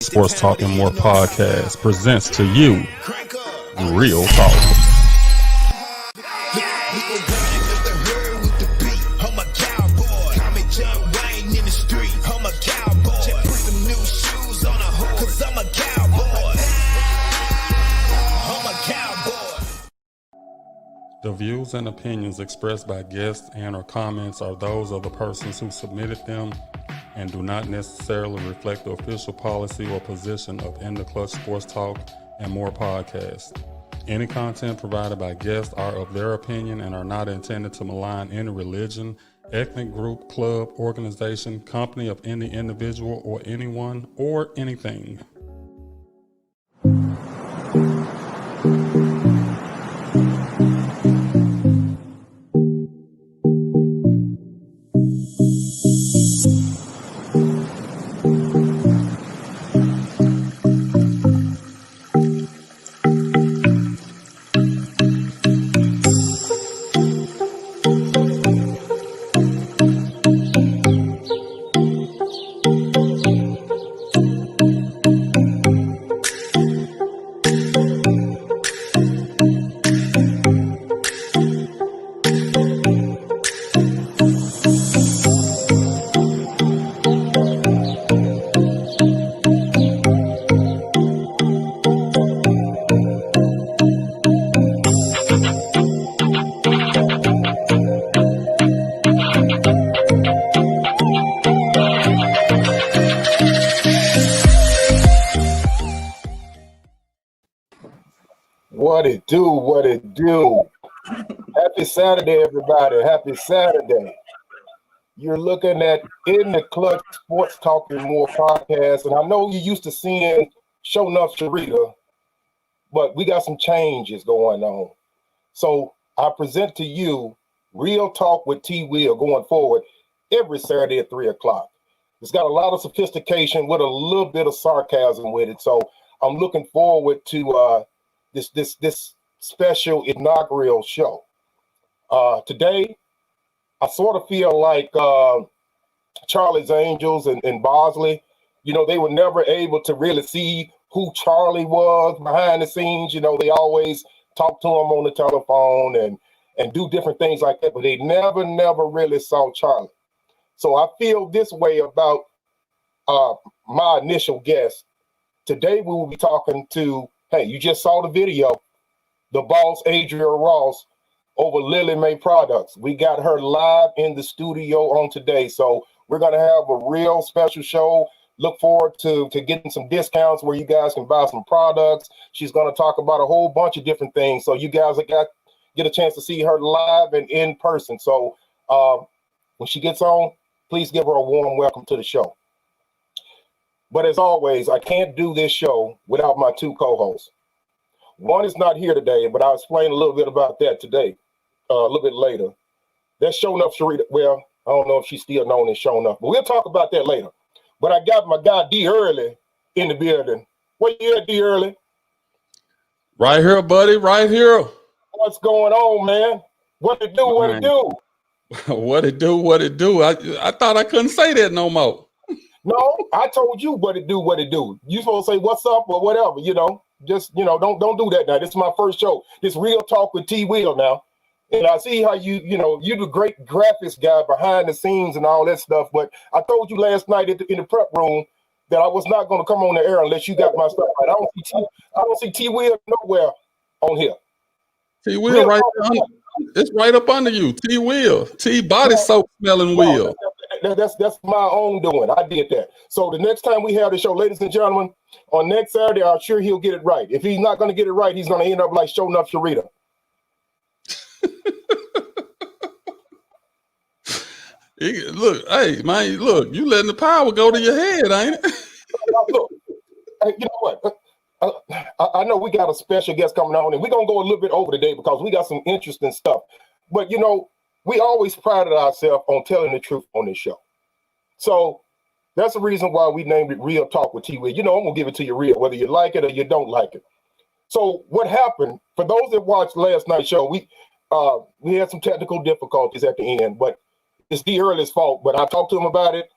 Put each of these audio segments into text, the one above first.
Sports Talk and More podcast presents to you Real Talk. The views and opinions expressed by guests and or comments are those of the persons who submitted them and do not necessarily reflect the official policy or position of In the Clutch Sports Talk and More podcast. Any content provided by guests are of their opinion and are not intended to malign any religion, ethnic group, club, organization, company of any individual or anyone or anything. What it do? Happy Saturday, everybody. Happy Saturday. You're looking at In the Clutch Sports Talk and More podcast. And I know you're used to seeing Show Enough Sharita, but we got some changes going on. So I present to you Real Talk with T. Will going forward every Saturday at 3 o'clock. It's got a lot of sophistication with a little bit of sarcasm with it. So I'm looking forward to this special inaugural show. Today, I sort of feel like Charlie's Angels and Bosley. You know, they were never able to really see who Charlie was behind the scenes. You know, they always talk to him on the telephone and do different things like that, but they never really saw Charlie. So I feel this way about my initial guest. Today, we will be talking to, hey, you just saw the video, the boss, Adria Ross, over Lily Mae Products. We got her live in the studio on today. So we're going to have a real special show. Look forward to getting some discounts where you guys can buy some products. She's going to talk about a whole bunch of different things. So you guys get a chance to see her live and in person. So when she gets on, please give her a warm welcome to the show. But as always, I can't do this show without my two co-hosts. One is not here today, but I'll explain a little bit about that today, a little bit later. That's Show Enough Sharita. Well, I don't know if she's still known as Show Enough, but we'll talk about that later. But I got my guy D. Early in the building. Where you at, D. Early? Right here, buddy, right here. What's going on, man? What it do, what it do? What it do? I thought I couldn't say that no more. No, I told you what it do. You supposed to say what's up or whatever, you know. Just, you know, don't do that now. This is my first show. This Real Talk with T. Will now. And I see how you're the great graphics guy behind the scenes and all that stuff. But I told you last night in the prep room that I was not going to come on the air unless you got my stuff right. I don't see T. Will nowhere on here. T. Will right under, it's right up under you. T. Will. T. Body soap smelling Will. That's my own doing. I did that. So the next time we have the show, ladies and gentlemen, on next Saturday, I'm sure he'll get it right. If he's not going to get it right, he's going to end up like Show Enough Sharita. Look, hey, man, look, you letting the power go to your head, ain't it? Look, you know what? I know we got a special guest coming on, and we're going to go a little bit over today because we got some interesting stuff. But, you know, we always prided ourselves on telling the truth on this show. So that's the reason why we named it Real Talk with T. Will. You know, I'm going to give it to you real, whether you like it or you don't like it. So what happened, for those that watched last night's show, we had some technical difficulties at the end, but it's D. Early's fault. But I talked to him about it.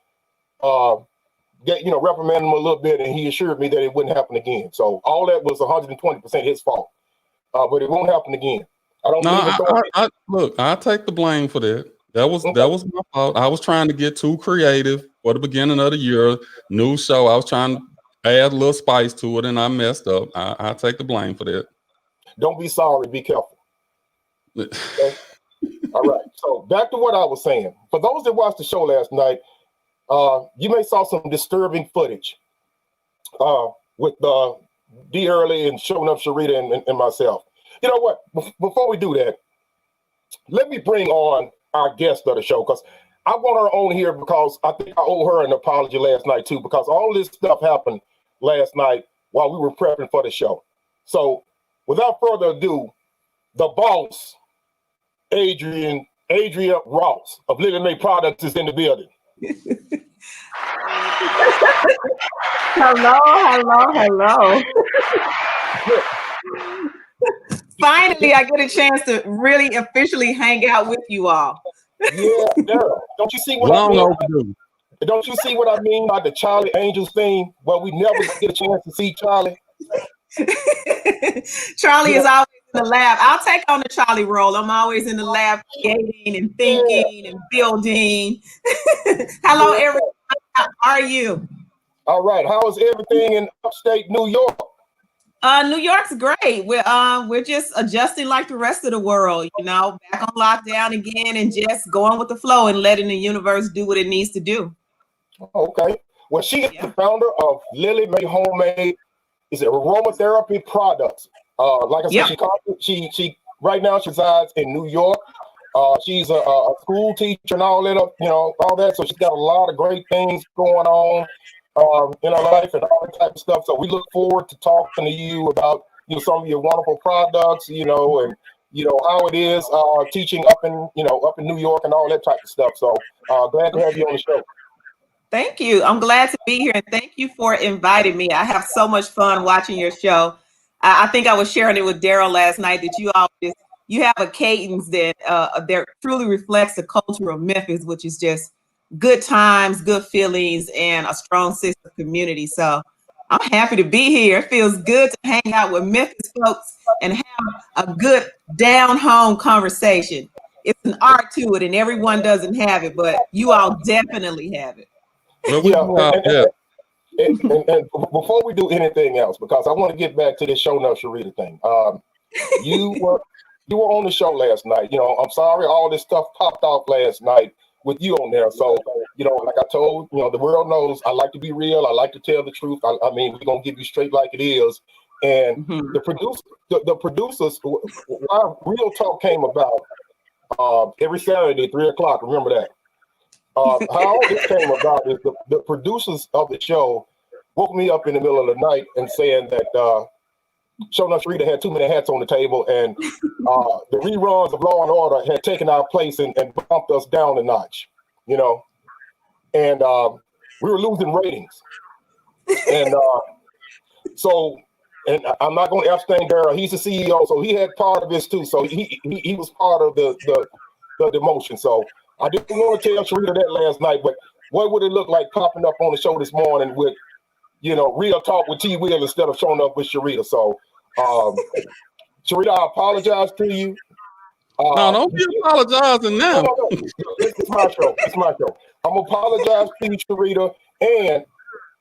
reprimanded him a little bit, and he assured me that it wouldn't happen again. So all that was 120% his fault, but it won't happen again. I don't believe authority. Look, I take the blame for that. That was my fault. I was trying to get too creative for the beginning of the year, new show. I was trying to add a little spice to it, and I messed up. I take the blame for that. Don't be sorry. Be careful. Okay? All right. So back to what I was saying. For those that watched the show last night, you may saw some disturbing footage with D. Early and showing up Sharita and myself. You know what? Before we do that, let me bring on our guest of the show, because I want her on here because I think I owe her an apology last night too, because all this stuff happened last night while we were prepping for the show. So without further ado, the boss, Adria Ross of Lily Mae Products is in the building. Hello. Finally, I get a chance to really officially hang out with you all. Yeah, Daryl, don't you see what I mean? Don't you see what I mean by the Charlie Angels thing? Well, we never get a chance to see Charlie. Charlie is always in the lab. I'll take on the Charlie role. I'm always in the lab creating and thinking and building. Hello, everyone. How are you? All right. How is everything in upstate New York? New York's great. We're just adjusting like the rest of the world, back on lockdown again and just going with the flow and letting the universe do what it needs to do. Okay. Well, she is the founder of Lily Mae Homemade. Is it aromatherapy products? Like I said, she right now she resides in New York. She's a school teacher and all that, all that. So she's got a lot of great things going on in her life and all that type of stuff. So we look forward to talking to you about some of your wonderful products, and how it is teaching up in New York and all that type of stuff. So glad to have you on the show. Thank you. I'm glad to be here, and thank you for inviting me. I have so much fun watching your show. I think I was sharing it with Daryl last night that you have a cadence that truly reflects the culture of Memphis, which is just good times, good feelings, and a strong sense of community. So I'm happy to be here. It feels good to hang out with Memphis folks and have a good down-home conversation. It's an art to it, and everyone doesn't have it, but you all definitely have it. And before we do anything else, because I want to get back to this Show Enough Sharita thing. You were on the show last night. I'm sorry all this stuff popped off last night with you on there. So, like I told, the world knows I like to be real. I like to tell the truth. I mean, we're going to give you straight like it is. And the producers, why Real Talk came about every Saturday at 3:00. Remember that. How this came about is the producers of the show woke me up in the middle of the night and saying that Show Enough Sharita had too many hats on the table, and the reruns of Law and Order had taken our place and bumped us down a notch, and we were losing ratings. And and I'm not going to abstain Daryl. He's the CEO, so he had part of this too. So he was part of the demotion. So I didn't want to tell Sharita that last night, but what would it look like popping up on the show this morning with, Real Talk with T. Will instead of showing up with Sharita? So, Sharita, I apologize to you. No, don't be apologizing now. No. It's my show. It's my show. I'm gonna apologize to you, Sharita, and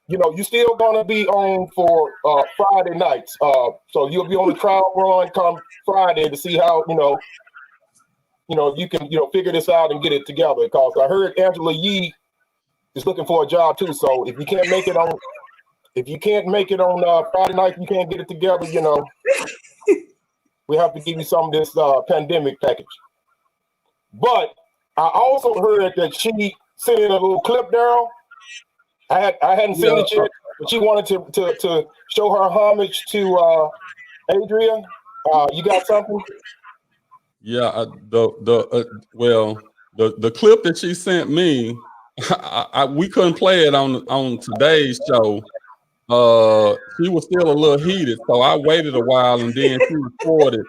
you're still gonna be on for Friday nights. So you'll be on the trial run come Friday to see how you can figure this out and get it together. Because I heard Angela Yee is looking for a job too. So if you can't make it on Friday night, you can't get it together. We have to give you some of this pandemic package. But I also heard that she sent in a little clip, Daryl. I hadn't seen it yet, but she wanted to show her homage to Adria. You got something? Yeah, the clip that she sent me, we couldn't play it on today's show. She was still a little heated, so I waited a while and then she recorded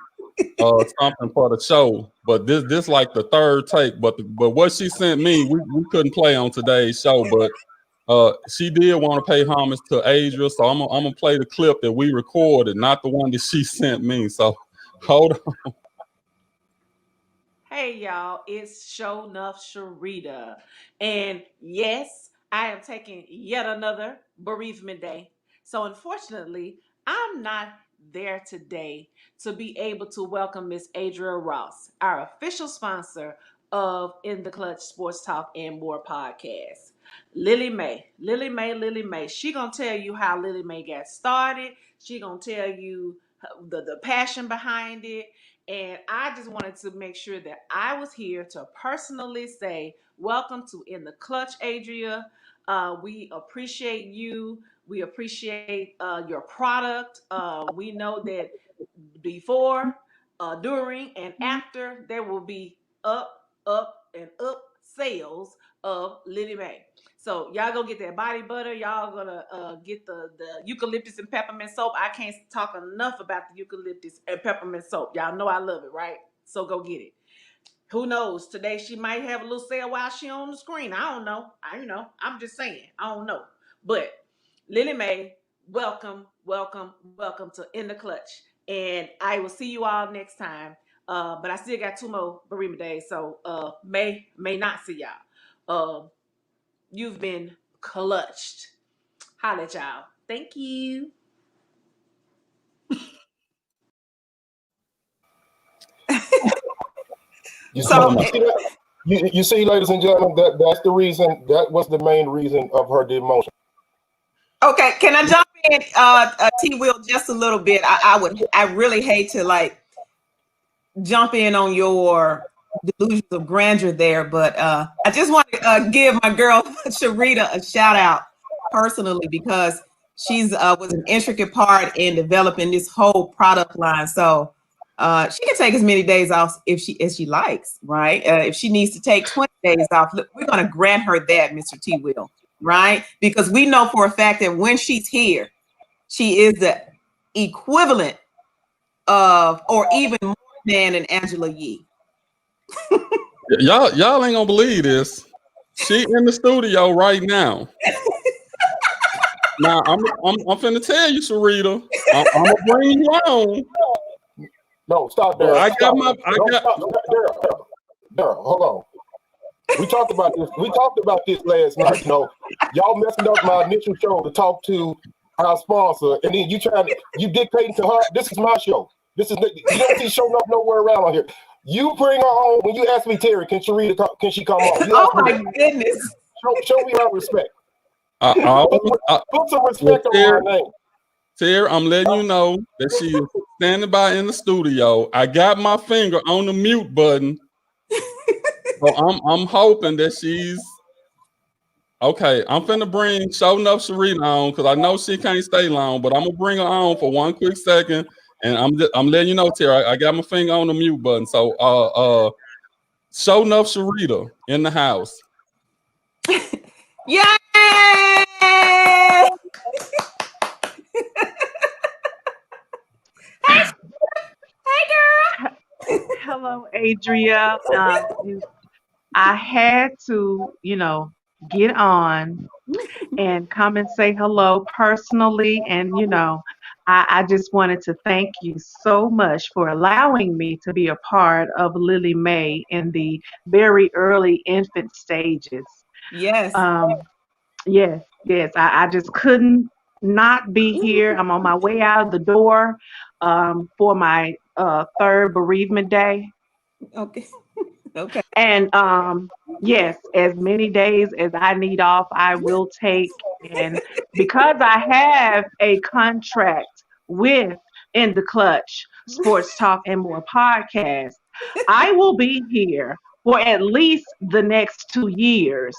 something for the show. But this like the third take. But what she sent me, we couldn't play on today's show. But she did want to pay homage to Adria, so I'm gonna play the clip that we recorded, not the one that she sent me. So hold on. Hey y'all, it's Show Enough Sharita. And yes, I am taking yet another bereavement day. So unfortunately, I'm not there today to be able to welcome Miss Adria Ross, our official sponsor of In the Clutch Sports Talk and More podcast. Lily Mae. She gonna tell you how Lily Mae got started. She gonna tell you the passion behind it. And I just wanted to make sure that I was here to personally say, welcome to In the Clutch, Adria. We appreciate you. We appreciate your product. We know that before, during, and after, there will be up, and up sales of Lily Mae. So y'all go get that body butter. Y'all gonna get the eucalyptus and peppermint soap. I can't talk enough about the eucalyptus and peppermint soap. Y'all know I love it, right? So go get it. Who knows? Today she might have a little sale while she on the screen. I don't know. I'm just saying. I don't know. But Lily Mae, welcome to In the Clutch. And I will see you all next time. But I still got 2 more bereavement days, so may not see y'all. You've been clutched. Holla at y'all. Thank you. You So- see, ladies and gentlemen, that's the reason. That was the main reason of her demotion. Okay, can I jump in, T. Will, just a little bit? I really hate to like jump in on your delusions of grandeur there, but I just want to give my girl Sharita a shout out personally, because she's was an intricate part in developing this whole product line. So she can take as many days off if she likes, right? If she needs to take 20 days off, look, we're going to grant her that, Mr. T. Will, right? Because we know for a fact that when she's here, she is the equivalent of, or even more than, an Angela Yee. Y'all ain't gonna believe this. She in the studio right now. Now I'm finna tell you, Sharita. I'm gonna bring you on. No, stop there. Daryl, hold on. We talked about this last night. You know, y'all messing up my initial show to talk to our sponsor, and then you dictating to her. This is my show. You don't see showing up nowhere around on here. You bring her on. When you ask me, Terry, can she come on? Oh my goodness! Show me her respect. Put some respect on my name. Terry, I'm letting you know that she is standing by in the studio. I got my finger on the mute button. So I'm hoping that she's okay. I'm finna bring Show Enough Sharita on, because I know she can't stay long, but I'm gonna bring her on for one quick second, and I'm letting you know, Terry, I got my finger on the mute button. So Show Enough Sharita in the house. Yay! Hey girl. Hello, Adria. I had to, get on and come and say hello personally. And, I just wanted to thank you so much for allowing me to be a part of Lily Mae in the very early infant stages. Yes. Yes. I just couldn't not be here. I'm on my way out of the door for my third bereavement day. Okay. And yes, as many days as I need off, I will take. And because I have a contract with In the Clutch Sports Talk and More podcast, I will be here for at least the next 2 years,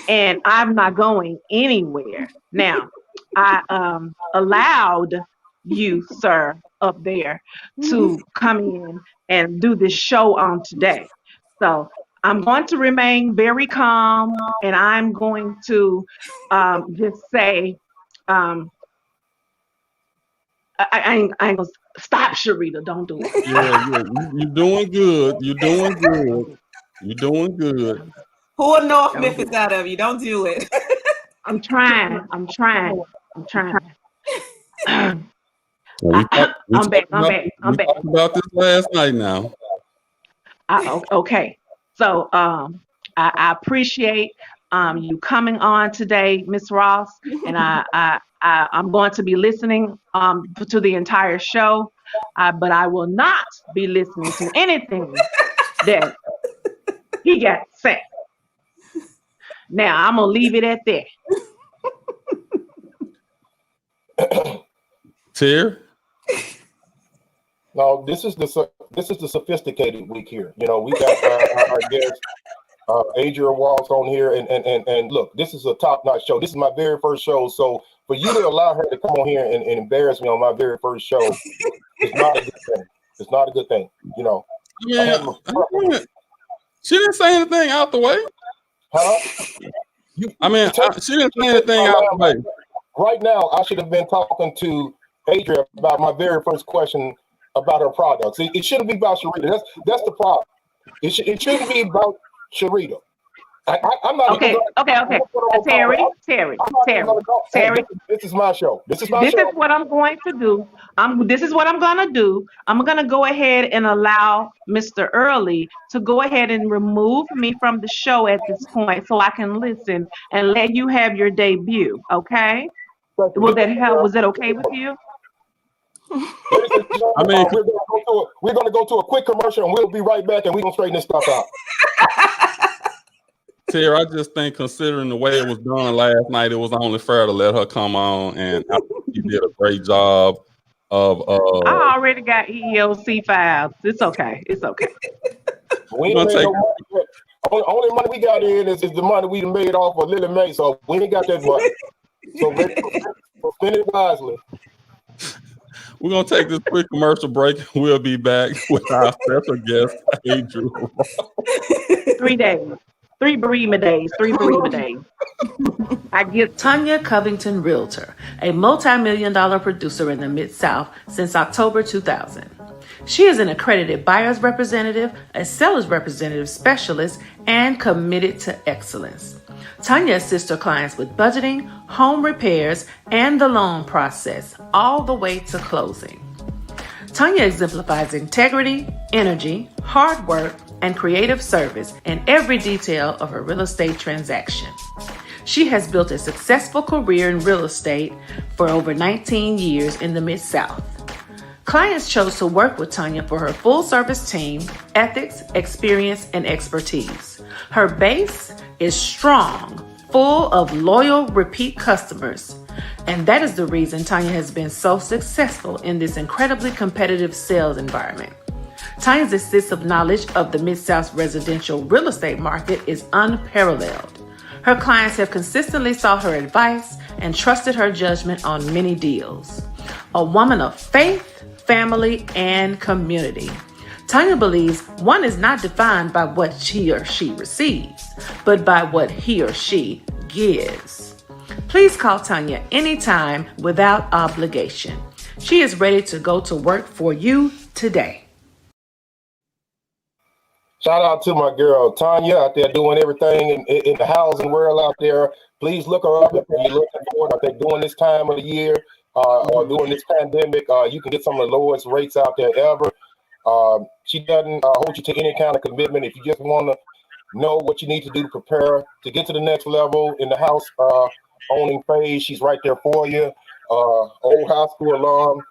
and I'm not going anywhere. Now, I allowed you, sir, up there to come in and do this show on today. So I'm going to remain very calm, and I'm going to just say, I ain't gonna stop, Sharita. Don't do it. Yeah. You're doing good. You're doing good. Pull North Memphis out of you. Don't do it. I'm trying. I'm trying. I'm trying. We I'm back. I'm back. I'm we back. talked about this last night now. Okay. So I appreciate you coming on today, Miss Ross, and I'm going to be listening to the entire show, but I will not be listening to anything that he got to say. Now I'm gonna leave it at that. Tier? No, this is the sophisticated week here. You know, we got our guest Adria Walls on here, and look, this is a top-notch show. This is my very first show, so for you to allow her to come on here and embarrass me on my very first show is not a good thing. It's not a good thing, you know. Yeah, she didn't say anything out the way. Huh? She didn't say anything out the way. Right now, I should have been talking to Adria about my very first question about her products. It shouldn't be about Sharita. That's the problem. It shouldn't be about Sharita. I'm not Okay. Terry. This is my show. This is what I'm going to do. This is what I'm going to do. I'm going to go ahead and allow Mr. Early to go ahead and remove me from the show at this point so I can listen and let you have your debut. Okay? Was that okay with you? I mean, we're going to go to a quick commercial and we'll be right back and we're going to straighten this stuff out. Tara, I just think considering the way it was done last night, it was only fair to let her come on, and I think she did a great job of I already got EEOC files. It's okay. It's okay. We ain't made no money. Only money we got in is the money we made off of Lily Mae, so we ain't got that money. So let's spend it wisely. We're going to take this quick commercial break. We'll be back with our special guest, Adria. 3 days. 3 bereavement days. 3 bereavement days. I get Tanya Covington Realtor, a multi-million-dollar producer in the Mid-South since October 2000. She is an accredited buyer's representative, a seller's representative specialist, and committed to excellence. Tanya assists her clients with budgeting, home repairs, and the loan process, all the way to closing. Tanya exemplifies integrity, energy, hard work, and creative service in every detail of her real estate transaction. She has built a successful career in real estate for over 19 years in the Mid-South. Clients chose to work with Tanya for her full-service team, ethics, experience, and expertise. Her base is strong, full of loyal, repeat customers. And that is the reason Tanya has been so successful in this incredibly competitive sales environment. Tanya's extensive knowledge of the Mid-South residential real estate market is unparalleled. Her clients have consistently sought her advice and trusted her judgment on many deals. A woman of faith, family, and community. Tanya believes one is not defined by what he or she receives, but by what he or she gives. Please call Tanya anytime without obligation. She is ready to go to work for you today. Shout out to my girl Tanya out there doing everything in the housing world out there. Please look her up if you're looking for it. I think during this time of the year or during this pandemic, you can get some of the lowest rates out there ever. She doesn't hold you to any kind of commitment. If you just want to know what you need to do to prepare to get to the next level in the house owning phase, she's right there for you. Old high school alum.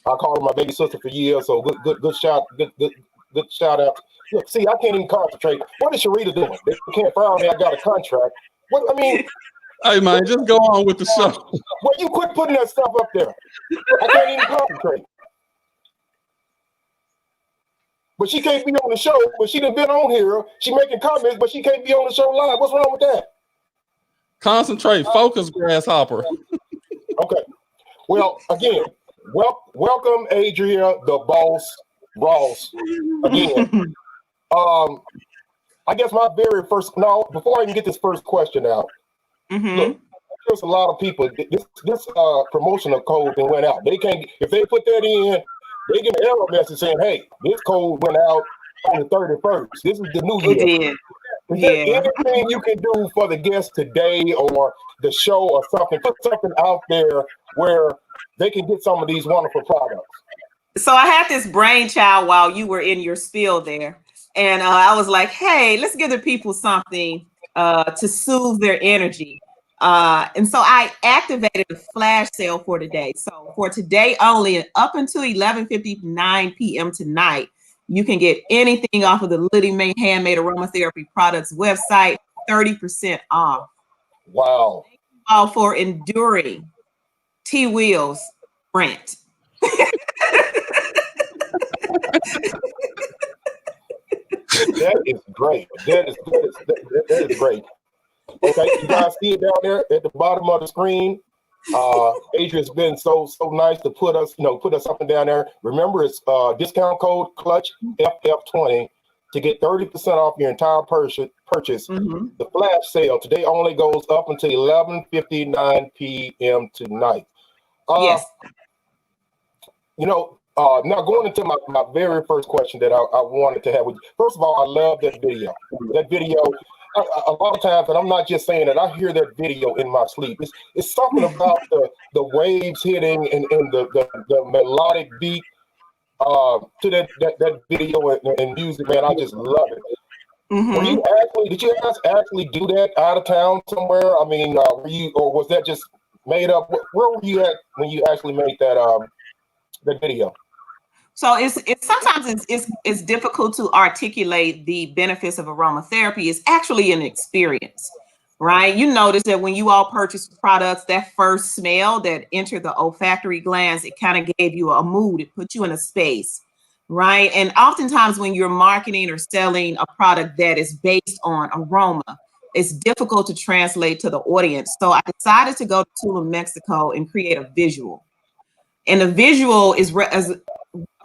I call her my baby sister for years. So good shout out. Look, see, I can't even concentrate. What is Sharita doing? They can't fire me. I got a contract. What I mean. Hey man, just go on with the show. Well, you quit putting that stuff up there. I can't even concentrate. But she can't be on the show. But she done been on here. She making comments, but she can't be on the show live. What's wrong with that? Concentrate, focus, grasshopper. Okay. Well, again, welcome Adria, the boss, Ross. Again. I guess my very first. No, before I even get this first question out. Mm-hmm. Look, there's a lot of people. This promotional code that went out. They can't. If they put that in, they get an error message saying, "Hey, this code went out on the 31st. This is the new year." It did. Is there Yeah. anything you can do for the guests today or the show or something? Put something out there where they can get some of these wonderful products. So I had this brainchild while you were in your spiel there. And I was like, hey, let's give the people something to soothe their energy. And so I activated a flash sale for today. So for today only, up until 11:59 p.m. tonight, you can get anything off of the Lily May Handmade Aromatherapy Products website, 30% off. Wow. Thank you all for enduring T Wheels rant. That is great. That is great. Okay, you guys see it down there at the bottom of the screen. Adrian's been so nice to put us something down there. Remember, it's discount code Clutch FF20 to get 30% off your entire purchase. Mm-hmm. The flash sale today only goes up until 11:59 p.m. tonight. Yes. Now going into my very first question that I wanted to have with you. First of all, I love that video. That video, a lot of times, and I'm not just saying that, I hear that video in my sleep. It's something about the waves hitting and the melodic beat to that video and music, man. I just love it. Mm-hmm. Did you guys actually do that out of town somewhere? I mean, were you, or was that just made up? Where were you at when you actually made that video? So it's sometimes it's difficult to articulate the benefits of aromatherapy. It's actually an experience, right? You notice that when you all purchase products, that first smell that entered the olfactory glands, it kind of gave you a mood. It put you in a space, right? And oftentimes when you're marketing or selling a product that is based on aroma, it's difficult to translate to the audience. So I decided to go to Tulum, Mexico and create a visual. And the visual is as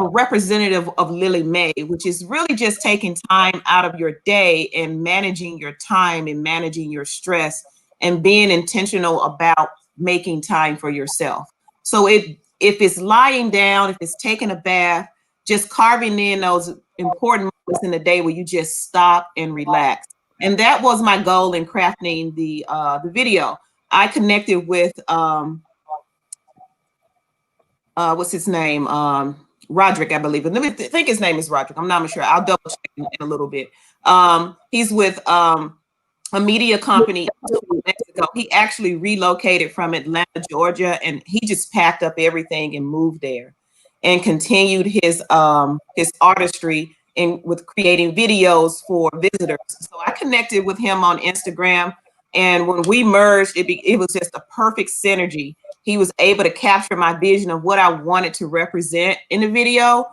a representative of Lily May, which is really just taking time out of your day and managing your time and managing your stress and being intentional about making time for yourself. So if it's lying down, if it's taking a bath, just carving in those important moments in the day where you just stop and relax. And that was my goal in crafting the video. I connected with what's his name? Roderick, I believe. Let me think his name is Roderick. I'm not sure. I'll double check in a little bit. He's with a media company in Mexico. He actually relocated from Atlanta, Georgia, and he just packed up everything and moved there and continued his artistry with creating videos for visitors. So I connected with him on Instagram, and when we merged, it was just a perfect synergy. He was able to capture my vision of what I wanted to represent in the video,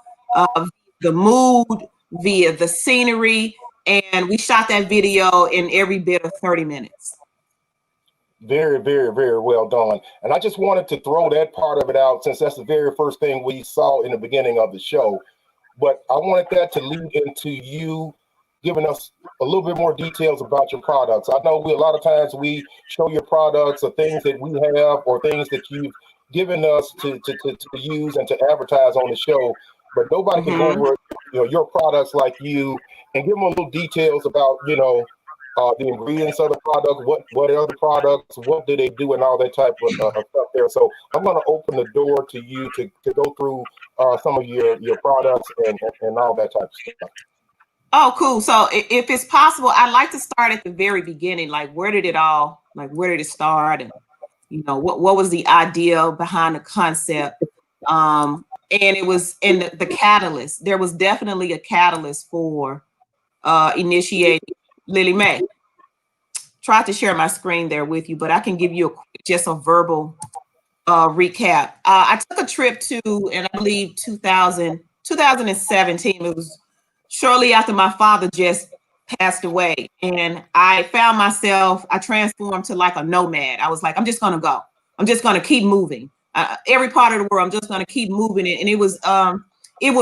the mood, via the scenery, and we shot that video in every bit of 30 minutes. Very, very, very well done. And I just wanted to throw that part of it out since that's the very first thing we saw in the beginning of the show. But I wanted that to lead into you giving us a little bit more details about your products. I know a lot of times we show your products or things that we have or things that you've given us to use and to advertise on the show, but nobody can go over your products like you and give them a little details about the ingredients of the product, what are the products, what do they do, and all that type of stuff there. So I'm going to open the door to you to go through some of your products and all that type of stuff. Oh, cool. So if it's possible, I'd like to start at the very beginning. Like, where did it start? And, what was the idea behind the concept? And it was in the catalyst. There was definitely a catalyst for initiating Lily May. Tried to share my screen there with you, but I can give you just a verbal recap. I took a trip to, and I believe 2017, it was shortly after my father just passed away, and I found myself, I transformed to like a nomad. I was like, I'm just going to go. I'm just going to keep moving. Every part of the world, I'm just going to keep moving it. And it was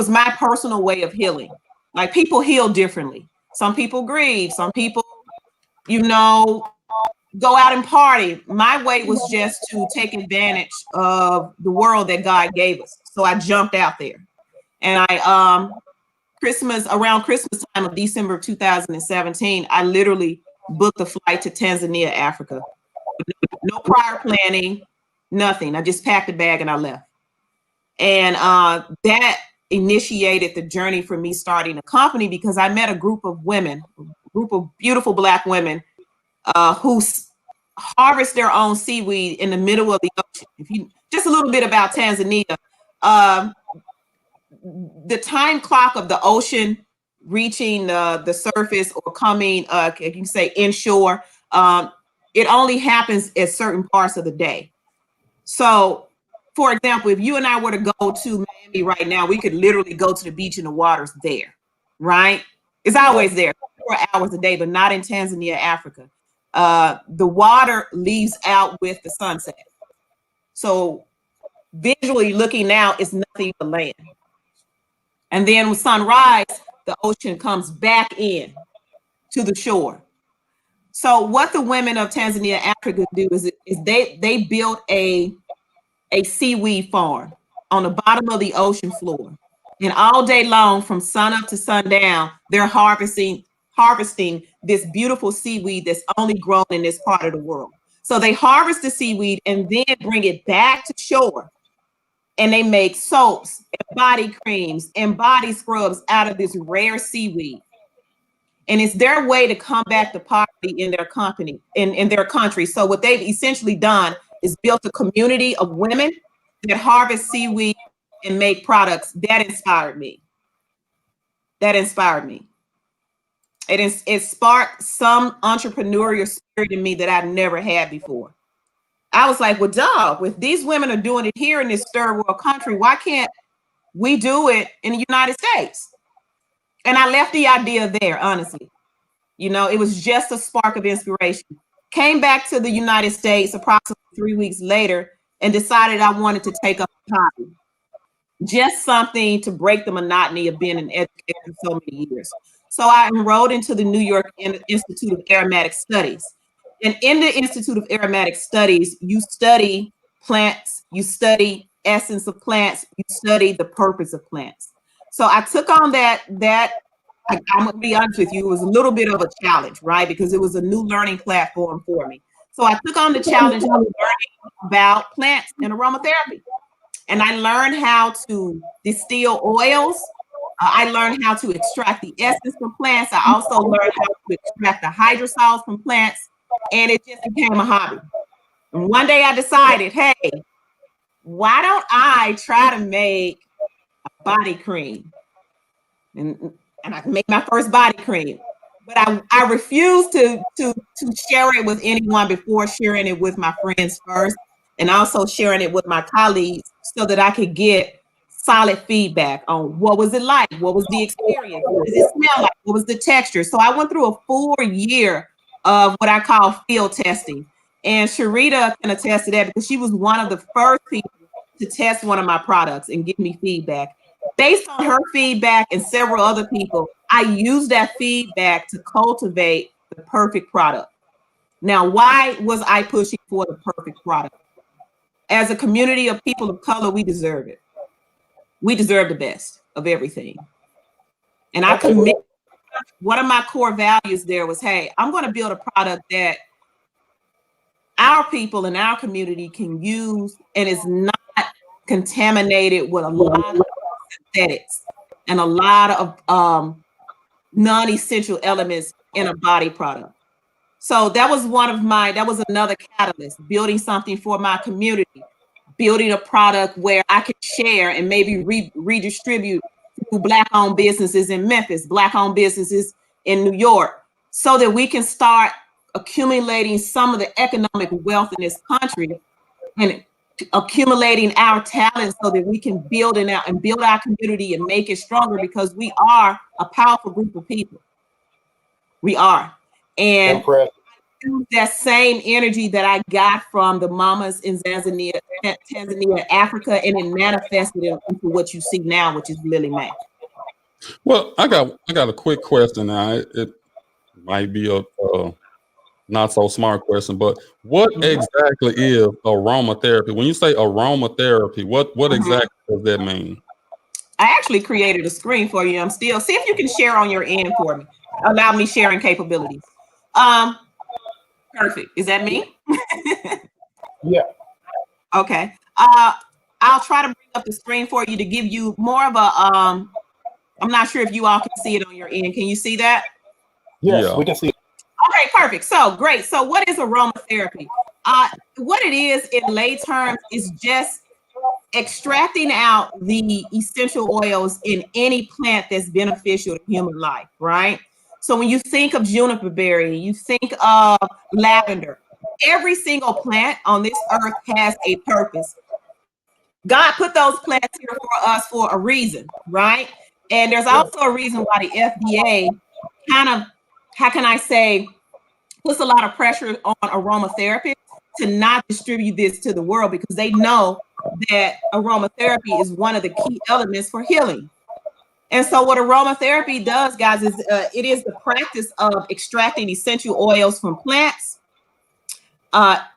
my personal way of healing. Like, people heal differently. Some people grieve. Some people, go out and party. My way was just to take advantage of the world that God gave us. So I jumped out there and I around Christmas time of December of 2017, I literally booked a flight to Tanzania, Africa. No prior planning, nothing. I just packed a bag and I left. And that initiated the journey for me starting a company, because I met a group of women, a group of beautiful Black women who harvest their own seaweed in the middle of the ocean. If you just a little bit about Tanzania, the time clock of the ocean reaching the surface or coming, you can say inshore, it only happens at certain parts of the day. So, for example, if you and I were to go to Miami right now, we could literally go to the beach and the water's there, right? It's always there, 4 hours a day, but not in Tanzania, Africa. The water leaves out with the sunset. So visually looking out, it's nothing but land. And then with sunrise, the ocean comes back in to the shore. So what the women of Tanzania, Africa do is they built a seaweed farm on the bottom of the ocean floor. And all day long, from sun up to sundown, they're harvesting this beautiful seaweed that's only grown in this part of the world. So they harvest the seaweed and then bring it back to shore. And they make soaps and body creams and body scrubs out of this rare seaweed. And it's their way to combat the poverty in their company, in their country. So what they've essentially done is built a community of women that harvest seaweed and make products. That inspired me. It sparked some entrepreneurial spirit in me that I've never had before. I was like, well, dog, if these women are doing it here in this third world country, why can't we do it in the United States? And I left the idea there, honestly. You know, it was just a spark of inspiration. Came back to the United States approximately 3 weeks later and decided I wanted to take up a hobby. Just something to break the monotony of being an educator for so many years. So I enrolled into the New York Institute of Aromatic Studies. And in the Institute of Aromatic Studies, you study plants, you study essence of plants, you study the purpose of plants. So I took on that I'm gonna be honest with you, it was a little bit of a challenge, right? Because it was a new learning platform for me. So I took on the challenge of learning about plants and aromatherapy. And I learned how to distill oils. I learned how to extract the essence from plants. I also learned how to extract the hydrosols from plants. And it just became a hobby. And one day I decided, hey, why don't I try to make a body cream? And I made my first body cream. But I refused to share it with anyone before sharing it with my friends first, and also sharing it with my colleagues so that I could get solid feedback on what was it like, what was the experience, what does it smell like, what was the texture. So I went through a 4 year of what I call field testing. And Sharita can attest to that because she was one of the first people to test one of my products and give me feedback. Based on her feedback and several other people, I used that feedback to cultivate the perfect product. Now, why was I pushing for the perfect product? As a community of people of color, we deserve it. We deserve the best of everything. And I commit, one of my core values there was, hey, I'm going to build a product that our people in our community can use and is not contaminated with a lot of synthetics and a lot of non-essential elements in a body product. So that was another catalyst, building something for my community, building a product where I could share and maybe redistribute to Black-owned businesses in Memphis, Black-owned businesses in New York, so that we can start accumulating some of the economic wealth in this country and accumulating our talent so that we can build our community and make it stronger, because we are a powerful group of people. We are. And that same energy that I got from the mamas in Tanzania, Africa, and it manifested into what you see now, which is Lily Mae. Well, I got a quick question now. It might be a not so smart question, but what exactly is aromatherapy? When you say aromatherapy, what exactly does that mean? I actually created a screen for you. I'm still see if you can share on your end for me. Allow me sharing capabilities. Perfect. Is that me? Yeah. Okay. I'll try to bring up the screen for you to give you more of a I'm not sure if you all can see it on your end. Can you see that? Yes, Yeah. we can see it. Okay, perfect. So great. So what is aromatherapy? What it is in lay terms is just extracting out the essential oils in any plant that's beneficial to human life, right? So when you think of juniper berry, you think of lavender. Every single plant on this earth has a purpose. God put those plants here for us for a reason, right? And there's also a reason why the FDA kind of, how can I say, puts a lot of pressure on aromatherapy to not distribute this to the world because they know that aromatherapy is one of the key elements for healing. And so what aromatherapy does, guys, is it is the practice of extracting essential oils from plants,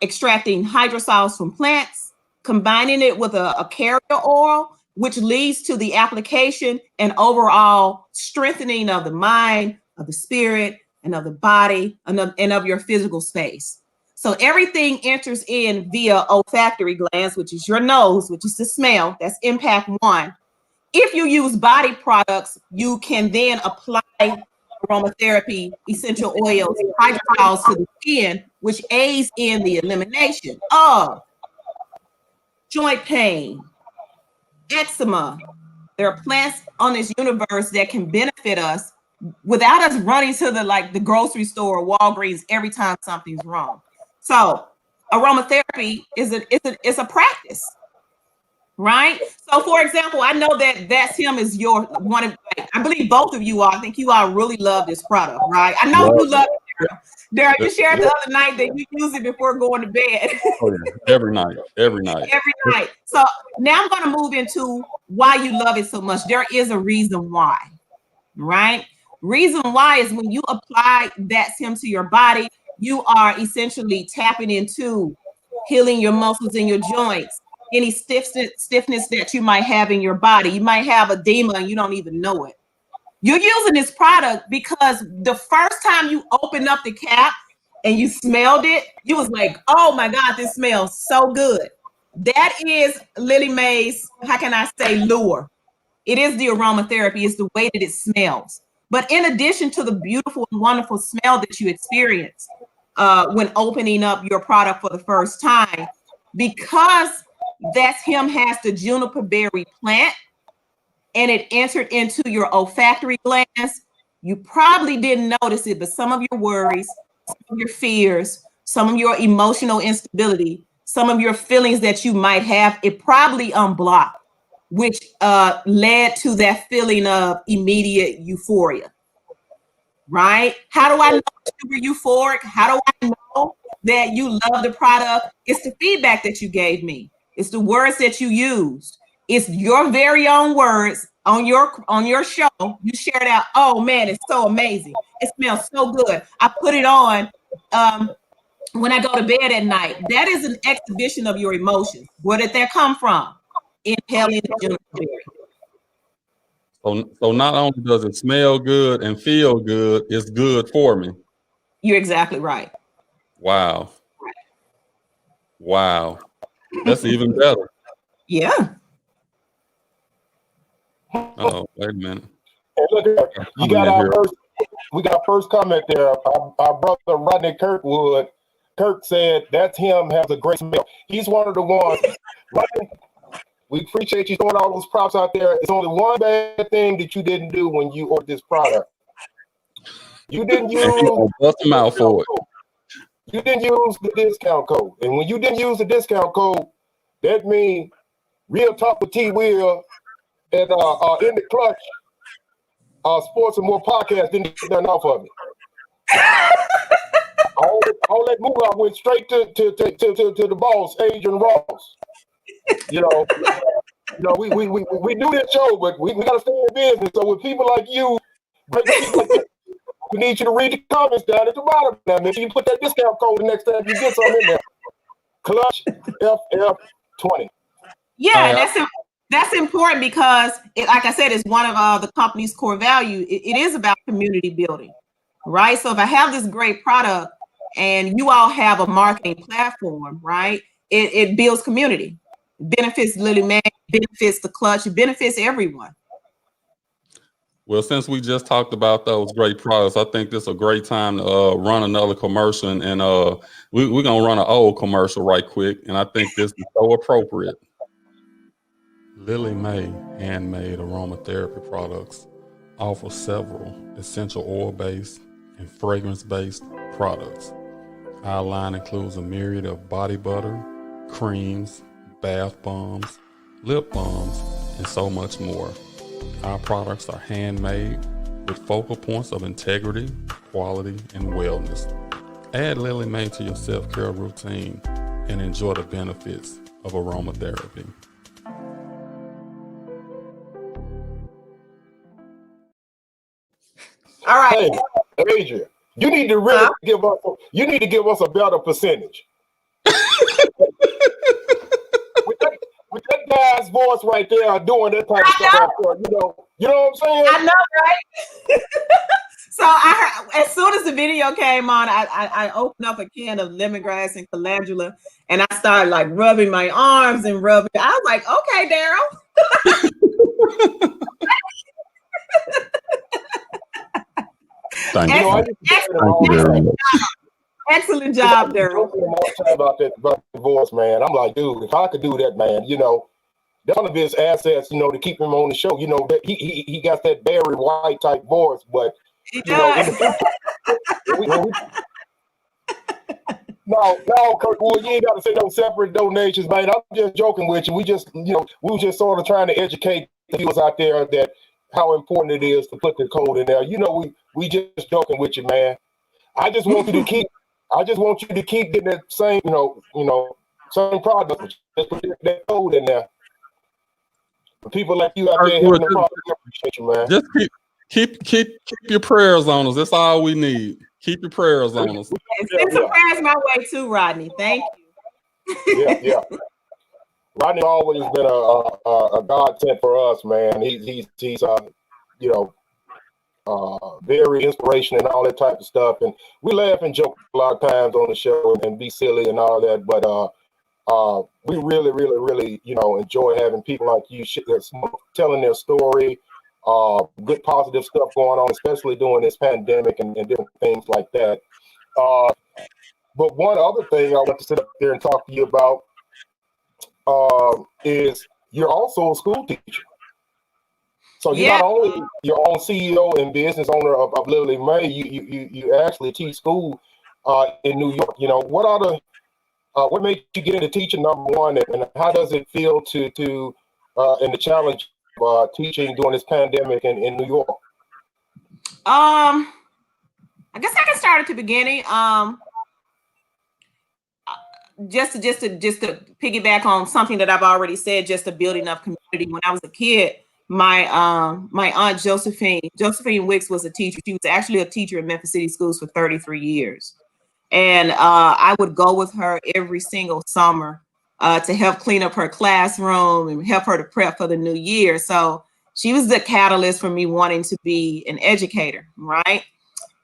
extracting hydrosols from plants, combining it with a carrier oil, which leads to the application and overall strengthening of the mind, of the spirit, and of the body, and of your physical space. So everything enters in via olfactory glands, which is your nose, which is the smell. That's impact one. If you use body products, you can then apply aromatherapy, essential oils, hydrosols to the skin, which aids in the elimination of joint pain, eczema. There are plants on this universe that can benefit us without us running to the grocery store or Walgreens every time something's wrong. So aromatherapy is a practice, right? So for example, I know that That's Him is your one of, I believe both of you all, I think you all really love this product, right? I know you love it, Daryl. You shared the other night that you use it before going to bed. Oh, yeah. Every night. Every night. So now I'm going to move into why you love it so much. There is a reason why, right? Reason why is when you apply That's Him to your body, you are essentially tapping into healing your muscles in your joints, any stiffness that you might have in your body. You might have edema and you don't even know it. You're using this product because the first time you opened up the cap and you smelled it, you was like, oh my God, this smells so good. That is Lily Mae's, how can I say, lure. It is the aromatherapy. It's the way that it smells. But in addition to the beautiful and wonderful smell that you experience when opening up your product for the first time, because That's Him has the juniper berry plant and it entered into your olfactory glands, you probably didn't notice it, but some of your worries, some of your fears, some of your emotional instability, some of your feelings that you might have, it probably unblocked, which led to that feeling of immediate euphoria, right? How do I know you were euphoric? How do I know that you love the product? It's the feedback that you gave me. It's the words that you used. It's your very own words on your show. You shared out, oh man, it's so amazing. It smells so good. I put it on when I go to bed at night. That is an exhibition of your emotions. Where did that come from? Inhaling the juniper berry. So not only does it smell good and feel good, it's good for me. You're exactly right. Wow. That's even better. Yeah. Oh, wait a minute. Hey, look, we got our first comment there. Our brother Rodney Kirkwood. Kirk said, That's Him has a great smell. He's one of the ones. Rodney, we appreciate you throwing all those props out there. It's only one bad thing that you didn't do when you ordered this product. You didn't use bust them out for it. You didn't use the discount code. And when you didn't use the discount code, that means Real Talk with T. Will and In the Clutch Sports and More podcast didn't get done off of it. all that moolah went straight to the boss, Adrian Ross. You know, we do this show, but we gotta stay in business. So with people like you, we need you to read the comments down at the bottom. Now, make sure you put that discount code the next time you get something in there. Clutch FF20. Yeah, that's important because, like I said, it's one of the company's core value. It is about community building, right? So if I have this great product and you all have a marketing platform, right? It builds community, benefits Lily Mae, benefits the clutch, it benefits everyone. Well, since we just talked about those great products, I think this is a great time to run another commercial, and we're gonna run an old commercial right quick, and I think this is so appropriate. Lily Mae handmade aromatherapy products offer several essential oil-based and fragrance-based products. Our line includes a myriad of body butter, creams, bath bombs, lip balms, and so much more. Our products are handmade with focal points of integrity, quality, and wellness. Add Lily Mae to your self-care routine and enjoy the benefits of aromatherapy. All right. Hey, Adrian, you need to really give us a better percentage. with that guy's voice right there doing that type of stuff, you know what I'm saying? I know, right? So I heard, as soon as the video came on, I opened up a can of lemongrass and calendula, and I started like rubbing my arms and rubbing. I was like, okay, Daryl. Thank you. Excellent job, Daryl. About the voice, man. I'm like, dude, if I could do that, man, that's one of his assets, to keep him on the show. That he got that Barry White type voice, but he does. No, Kirkwood, you ain't got to say no separate donations, man. I'm just joking with you. We were just sort of trying to educate the viewers out there that how important it is to put the code in there. We just joking with you, man. I just want you to keep getting that same, same product. Just put that code in there. For people like you out there having a problem, I appreciate you, man. Just keep your prayers on us. That's all we need. Keep your prayers on us. Send some prayers my way too, Rodney. Thank you. Yeah. Rodney always been a godsend for us, man. He's very inspirational and all that type of stuff. And we laugh and joke a lot of times on the show and be silly and all that. But we really, really, really, enjoy having people like you telling their story, good positive stuff going on, especially during this pandemic and different things like that. But one other thing I want to sit up there and talk to you about is you're also a school teacher. So you're not only your own CEO and business owner of Lily Mae, you actually teach school in New York. What made you get into teaching, number one, and how does it feel to in the challenge of teaching during this pandemic in New York? I guess I can start at the beginning. Just to piggyback on something that I've already said, just the building of community. When I was a kid, my aunt Josephine Wicks was a teacher. She was actually a teacher in Memphis City Schools for 33 years. And I would go with her every single summer to help clean up her classroom and help her to prep for the new year. So she was the catalyst for me wanting to be an educator, right?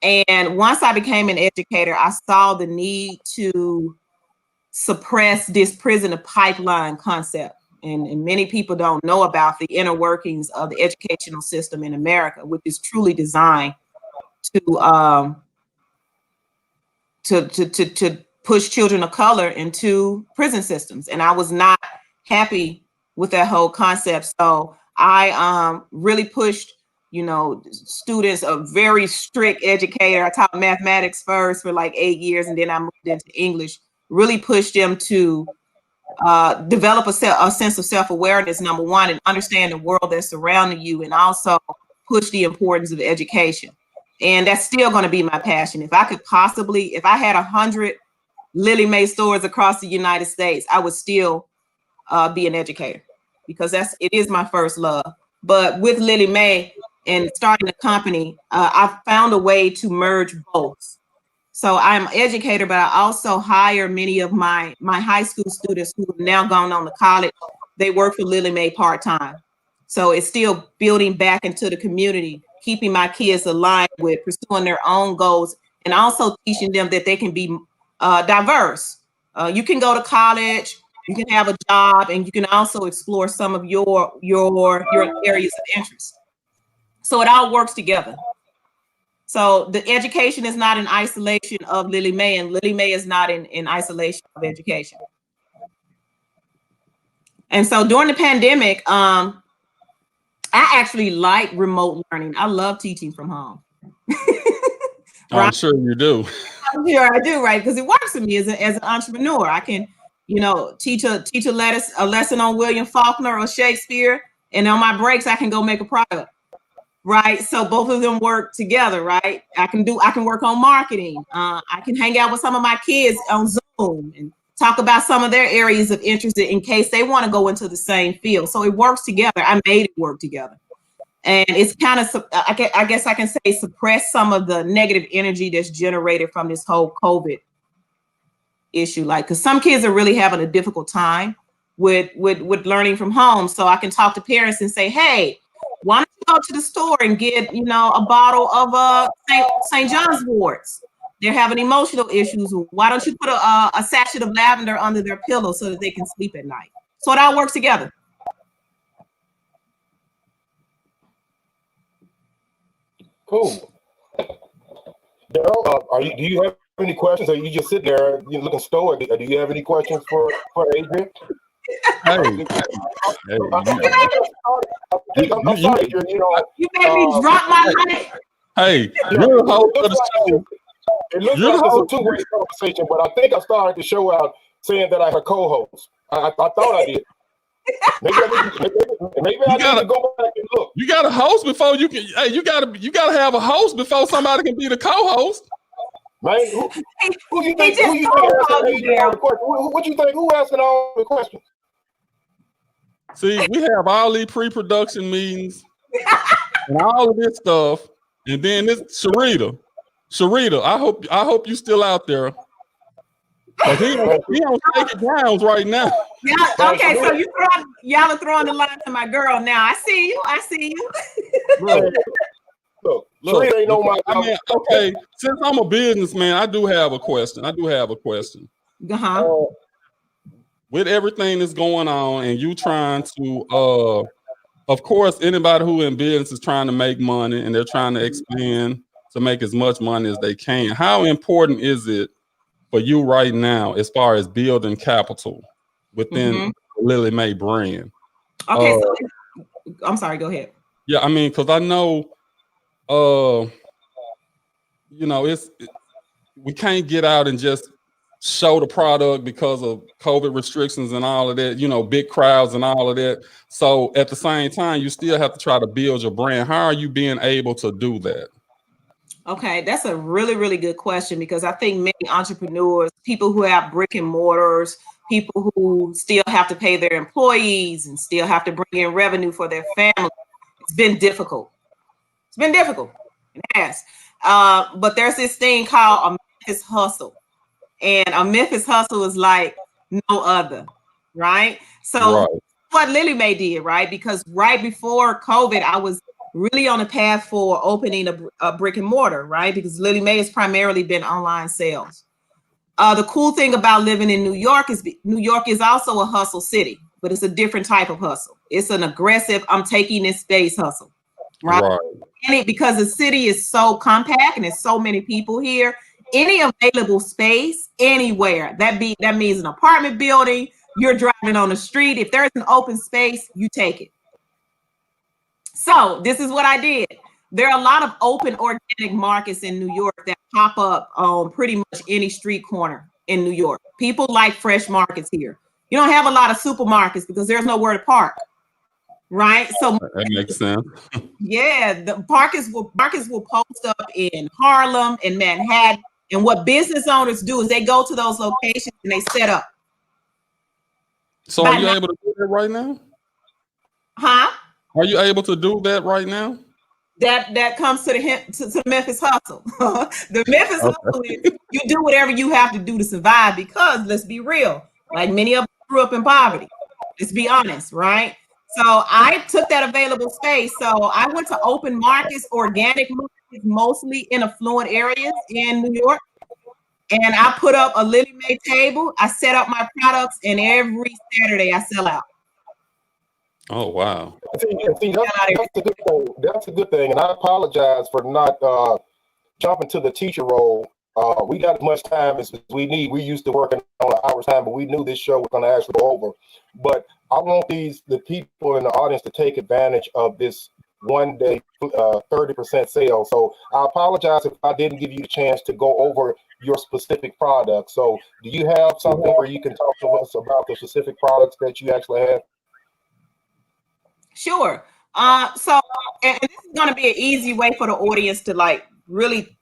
And once I became an educator, I saw the need to suppress this prisoner pipeline concept. And many people don't know about the inner workings of the educational system in America, which is truly designed to push children of color into prison systems. And I was not happy with that whole concept. So I really pushed, students, a very strict educator. I taught mathematics first for like 8 years, and then I moved into English, really pushed them to develop a sense of self-awareness, number one, and understand the world that's surrounding you, and also push the importance of education. And that's still going to be my passion. If I had 100 Lily Mae stores across the United States, I would still be an educator, because it is my first love. But with Lily Mae and starting the company, I found a way to merge both. So I'm an educator, but I also hire many of my high school students who have now gone on to college they work for Lily Mae part-time. So it's still building back into the community, keeping my kids aligned with pursuing their own goals, and also teaching them that they can be diverse. You can go to college, you can have a job, and you can also explore some of your areas of interest. So it all works together. So the education is not in isolation of Lily Mae, and Lily Mae is not in isolation of education. And so during the pandemic, I actually like remote learning. I love teaching from home. I'm sure you do. I'm sure I do, right? Because it works for me as an entrepreneur. I can, teach a lesson on William Faulkner or Shakespeare, and on my breaks, I can go make a product, right? So both of them work together, right? I can work on marketing. I can hang out with some of my kids on Zoom and talk about some of their areas of interest in case they want to go into the same field. So it works together. I made it work together. And it's kind of, I guess I can say, suppress some of the negative energy that's generated from this whole COVID issue. Like, because some kids are really having a difficult time with learning from home. So I can talk to parents and say, hey, why don't you go to the store and get, a bottle of St. John's worts? They're having emotional issues. Why don't you put a sachet of lavender under their pillow so that they can sleep at night? So it all works together. Cool. Daryl, do you have any questions? Or you just sit there, looking stoic? Do you have any questions for Adrian? Hey, I'm sorry, Adrian. You made me drop my mic. hey, you're the host of the show. It looks like it's a two-way conversation, but I think I started the show out saying that I'm a co-host. I thought I did. Maybe I need to go back and look. You got a host before you can. Hey, you gotta have a host before somebody can be the co-host. Man, who you think asking all the questions? What you think? Who asking all the questions? See, we have all these pre-production meetings and all of this stuff, and then this Sharita, I hope you still out there. Cause he on shaky grounds right now. Yeah, okay, so y'all are throwing the line to my girl now. I see you. Look, ain't know my okay, since I'm a businessman, I do have a question. Uh-huh. With everything that's going on and you trying to of course, anybody who in business is trying to make money and they're trying to expand to make as much money as they can. How important is it for you right now as far as building capital within the Lily Mae brand? Okay, so I'm sorry, go ahead. Yeah, I mean, because I know we can't get out and just show the product because of COVID restrictions and all of that, big crowds and all of that. So at the same time, you still have to try to build your brand. How are you being able to do that? Okay, that's a really, really good question, because I think many entrepreneurs, people who have brick and mortars, people who still have to pay their employees and still have to bring in revenue for their family, it's been difficult. It has. But there's this thing called a Memphis hustle. And a Memphis hustle is like no other, right? So what Lily Mae did, right? Because right before COVID, I was really on a path for opening a brick and mortar, right? Because Lily Mae has primarily been online sales. The cool thing about living in New York is also a hustle city, but it's a different type of hustle. It's an aggressive, I'm taking this space hustle, right? And because the city is so compact and there's so many people here, any available space anywhere, that means an apartment building, you're driving on the street. If there's an open space, you take it. So this is what I did. There are a lot of open organic markets in New York that pop up on pretty much any street corner in New York. People like fresh markets here. You don't have a lot of supermarkets because there's nowhere to park, right? So that makes sense. Yeah, the markets will post up in Harlem and Manhattan. And what business owners do is they go to those locations and they set up. So are you able to do that right now? Huh? Are you able to do that right now? That comes to the Memphis hustle. The Memphis hustle is you do whatever you have to do to survive, because let's be real, like many of us grew up in poverty. Let's be honest, right? So I took that available space. So I went to open markets, organic markets, mostly in affluent areas in New York. And I put up a Lily Mae table. I set up my products, and every Saturday I sell out. Oh, wow. See, that's a good thing. That's a good thing. And I apologize for not jumping to the teacher role. We got as much time as we need. We used to working on an hour's time, but we knew this show was going to actually go over. But I want the people in the audience to take advantage of this one day 30% sale. So I apologize if I didn't give you the chance to go over your specific product. So do you have something where you can talk to us about the specific products that you actually have? Sure. And this is going to be an easy way for the audience to like really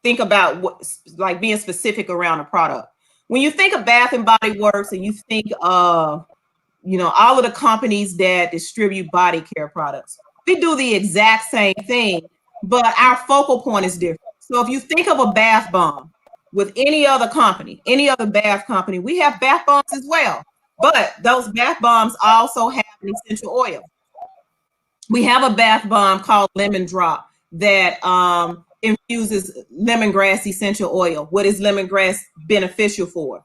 think about what, like being specific around a product. When you think of Bath and Body Works and you think of, you know, all of the companies that distribute body care products, we do the exact same thing, but our focal point is different. So if you think of a bath bomb with any other company, any other bath company, we have bath bombs as well, but those bath bombs also have an essential oil. We have a bath bomb called Lemon Drop that infuses lemongrass essential oil. What is lemongrass beneficial for?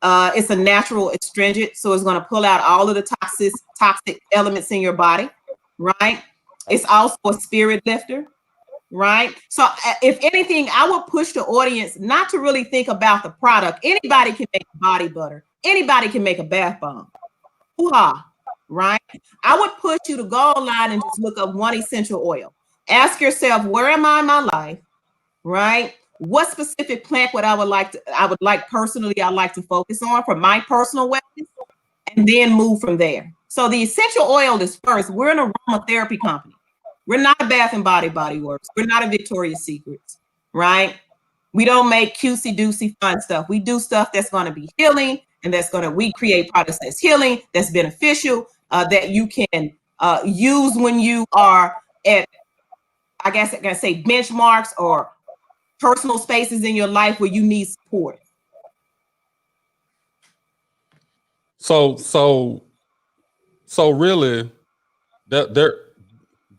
It's a natural astringent, so it's going to pull out all of the toxic elements in your body, right? It's also a spirit lifter, right? So if anything, I would push the audience not to really think about the product. Anybody can make body butter. Anybody can make a bath bomb. Hoo-ha, right? I would push you to go online and just look up one essential oil. Ask yourself, where am I in my life, right? What specific plant I'd like to focus on for my personal wellness, and then move from there. So the essential oil is first. We're an aromatherapy company. We're not a Bath and Body Works. We're not a Victoria's Secrets, right? We don't make cutesy-doosy fun stuff. We do stuff that's going to be healing, and we create products that's healing, that's beneficial, that you can use when you are at, I guess I can say, benchmarks or personal spaces in your life where you need support. So really, their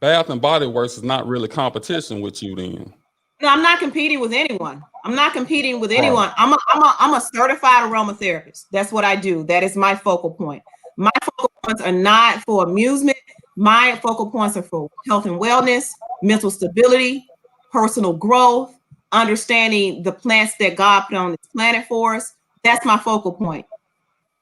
Bath and Body Works is not really competition with you then. No, I'm not competing with anyone. I'm not competing with anyone. I'm a certified aromatherapist. That's what I do. That is my focal point. My focal points are not for amusement. My focal points are for health and wellness, mental stability, personal growth, understanding the plants that God put on this planet for us. That's my focal point.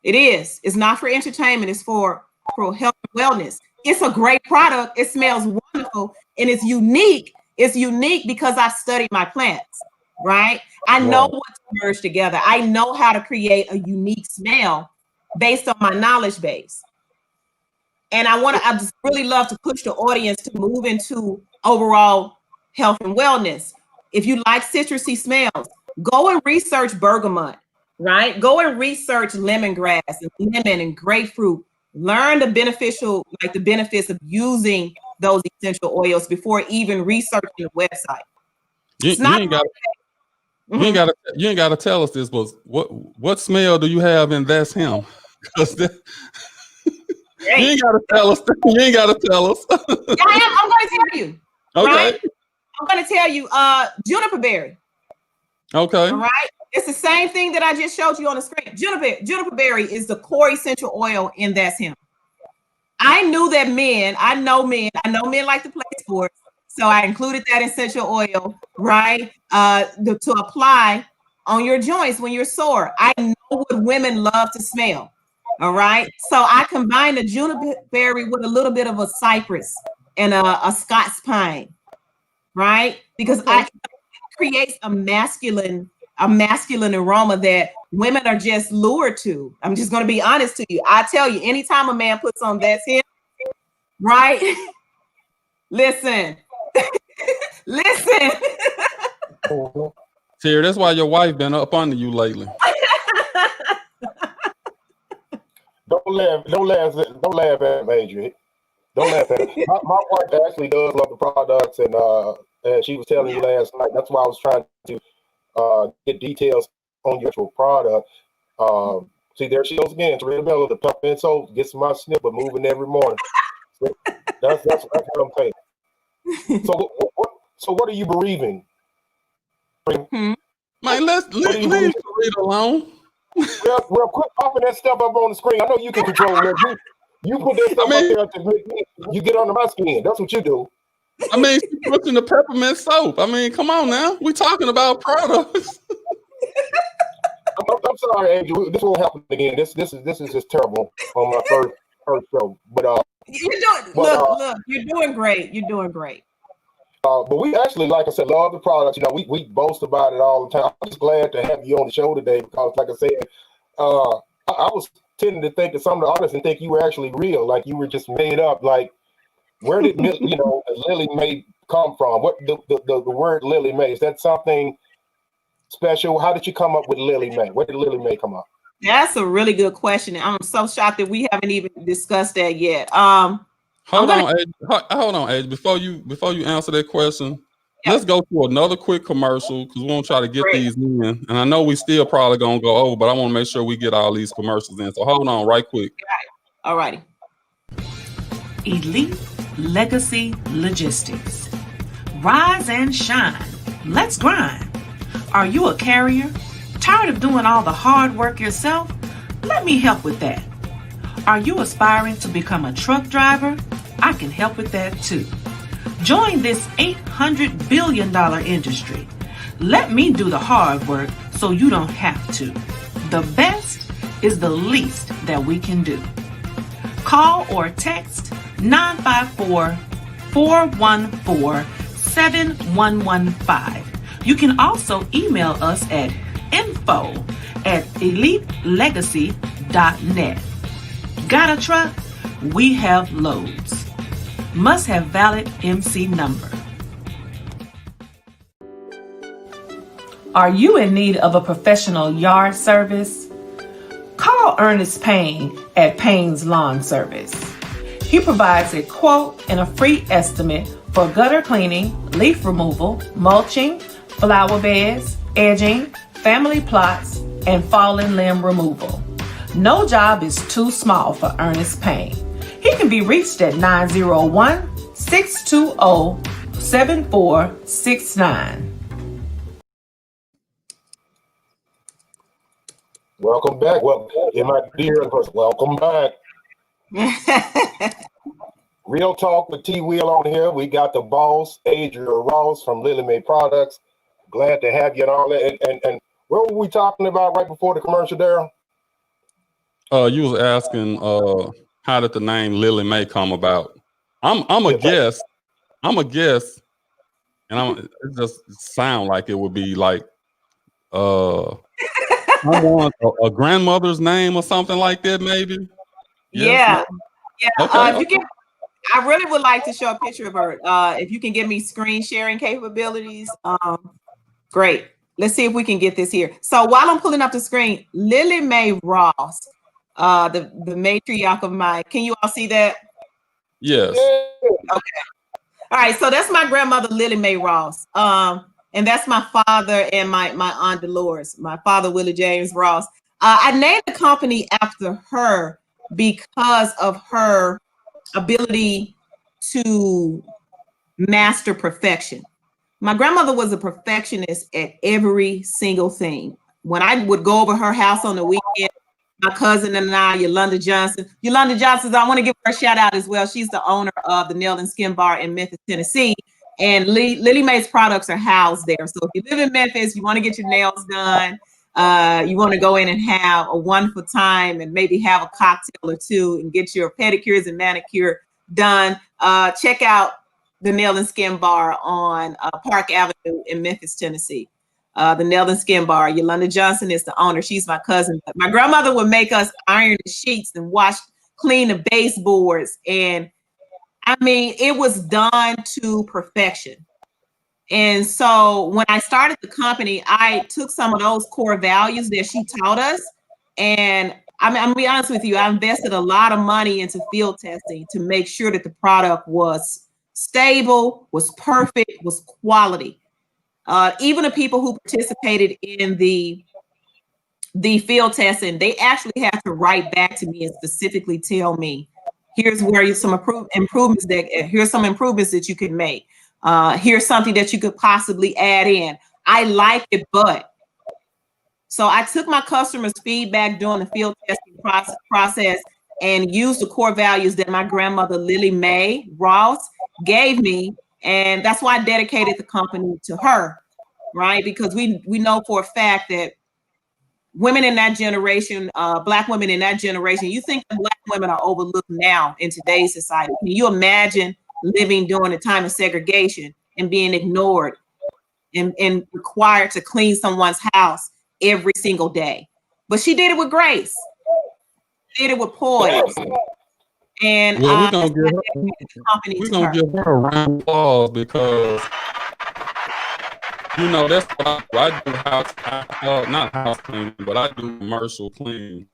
It is. It's not for entertainment. It's for health and wellness. It's a great product. It smells wonderful, and it's unique. It's unique because I've studied my plants, right? I know what to merge together. I know how to create a unique smell based on my knowledge base. And I just really love to push the audience to move into overall health and wellness. If you like citrusy smells, go and research bergamot, right? Go and research lemongrass and lemon and grapefruit. Learn the benefits of using those essential oils before even researching the website. You ain't got to tell us this, but what smell do you have in That's Him? You ain't got to tell us. You ain't got to tell us. I'm going to tell you. Okay. Right? I'm going to tell you, juniper berry. Okay. All right. It's the same thing that I just showed you on the screen. Juniper berry is the core essential oil in That's Him. I know men like to play sports. So I included that essential oil, right? To apply on your joints when you're sore. I know what women love to smell. All right. So I combined the juniper berry with a little bit of a cypress and a Scots pine, right? Because it creates a masculine aroma that women are just lured to. I'm just going to be honest to you. I tell you, anytime a man puts on That's Him, right? Listen. Terry, that's why your wife been up under you lately. Don't laugh at me, Adrian. Don't laugh at me. My wife actually does love the products, and she was telling you last night. That's why I was trying to get details on your actual product. See, there she goes again. Serena Miller, the peppermint soap, gets my snipper moving every morning. That's what I'm saying. So what are you bereaving? Man, leave Sarita alone. Real quick, popping that stuff up on the screen. I know you can control it. You put that stuff up there to make you get under my skin. That's what you do. I mean, she's pushing the peppermint soap. I mean, come on now. We talking about products. I'm sorry, Angel. This won't happen again. This is just terrible on my first show. But look, you're doing great. You're doing great. But we actually, like I said, love the products. You know, we boast about it all the time. I'm just glad to have you on the show today because, like I said, I was tending to think that some of the artists and think you were actually real, like you were just made up. Like, where did Lily Mae come from? What the word Lily Mae, is that something special? How did you come up with Lily Mae? Where did Lily Mae come up? That's a really good question. I'm so shocked that we haven't even discussed that yet. Hold on, Age. Before you answer that question, let's go to another quick commercial because we want to try to get these in. And I know we still probably gonna go over, but I want to make sure we get all these commercials in. So hold on, right quick. All righty. Elite Legacy Logistics. Rise and shine. Let's grind. Are you a carrier? Tired of doing all the hard work yourself? Let me help with that. Are you aspiring to become a truck driver? I can help with that too. Join this $800 billion industry. Let me do the hard work so you don't have to. The best is the least that we can do. Call or text 954-414-7115. You can also email us at info@elitelegacy.net. Got a truck? We have loads. Must have valid MC number. Are you in need of a professional yard service? Call Ernest Payne at Payne's Lawn Service. He provides a quote and a free estimate for gutter cleaning, leaf removal, mulching, flower beds, edging, family plots, and fallen limb removal. No job is too small for Ernest Payne. He can be reached at 901-620-7469. Welcome back. Well, my dear person, welcome back. Real Talk with T Wheel on here. We got the boss, Adria Ross from Lily Mae Products. Glad to have you and all that. And what were we talking about right before the commercial, Daryl? You was asking how did the name Lily Mae come about? I'm a guess. I'm a guess, and it just sound like it would be like someone, a grandmother's name or something like that, maybe. Yeah. Okay. If you can, I really would like to show a picture of her. If you can give me screen sharing capabilities, great. Let's see if we can get this here. So while I'm pulling up the screen, Lily Mae Ross, the matriarch of my, can you all see that? Yes. Okay. All right. So that's my grandmother, Lily Mae Ross. And that's my father and my aunt Dolores, my father, Willie James Ross. I named the company after her because of her ability to master perfection. My grandmother was a perfectionist at every single thing. When I would go over her house on the weekend, my cousin and I, Yolanda Johnson, I want to give her a shout out as well. She's the owner of the Nail and Skin Bar in Memphis, Tennessee. And Lily Mae's products are housed there. So if you live in Memphis, you want to get your nails done, you want to go in and have a wonderful time and maybe have a cocktail or two and get your pedicures and manicure done, check out the Nail and Skin Bar on Park Avenue in Memphis, Tennessee. The Nail and Skin Bar. Yolanda Johnson is the owner. She's my cousin. But my grandmother would make us iron the sheets and clean the baseboards. And I mean, it was done to perfection. And so when I started the company, I took some of those core values that she taught us. And I'm gonna be honest with you, I invested a lot of money into field testing to make sure that the product was stable, was perfect, was quality. Even the people who participated in the the field testing, they actually had to write back to me and specifically tell me, here's where you some improvements that you could make. Here's something that you could possibly add in. I like it, but. So I took my customers' feedback during the field testing process and used the core values that my grandmother, Lily Mae Ross, gave me. And that's why I dedicated the company to her, right? Because we know for a fact that women in that generation, Black women in that generation, you think that Black women are overlooked now in today's society. Can you imagine living during a time of segregation and being ignored and required to clean someone's house every single day? But she did it with grace. She did it with poise. And Well, we're gonna give her a round of applause because that's what I do not house cleaning, but I do commercial cleaning.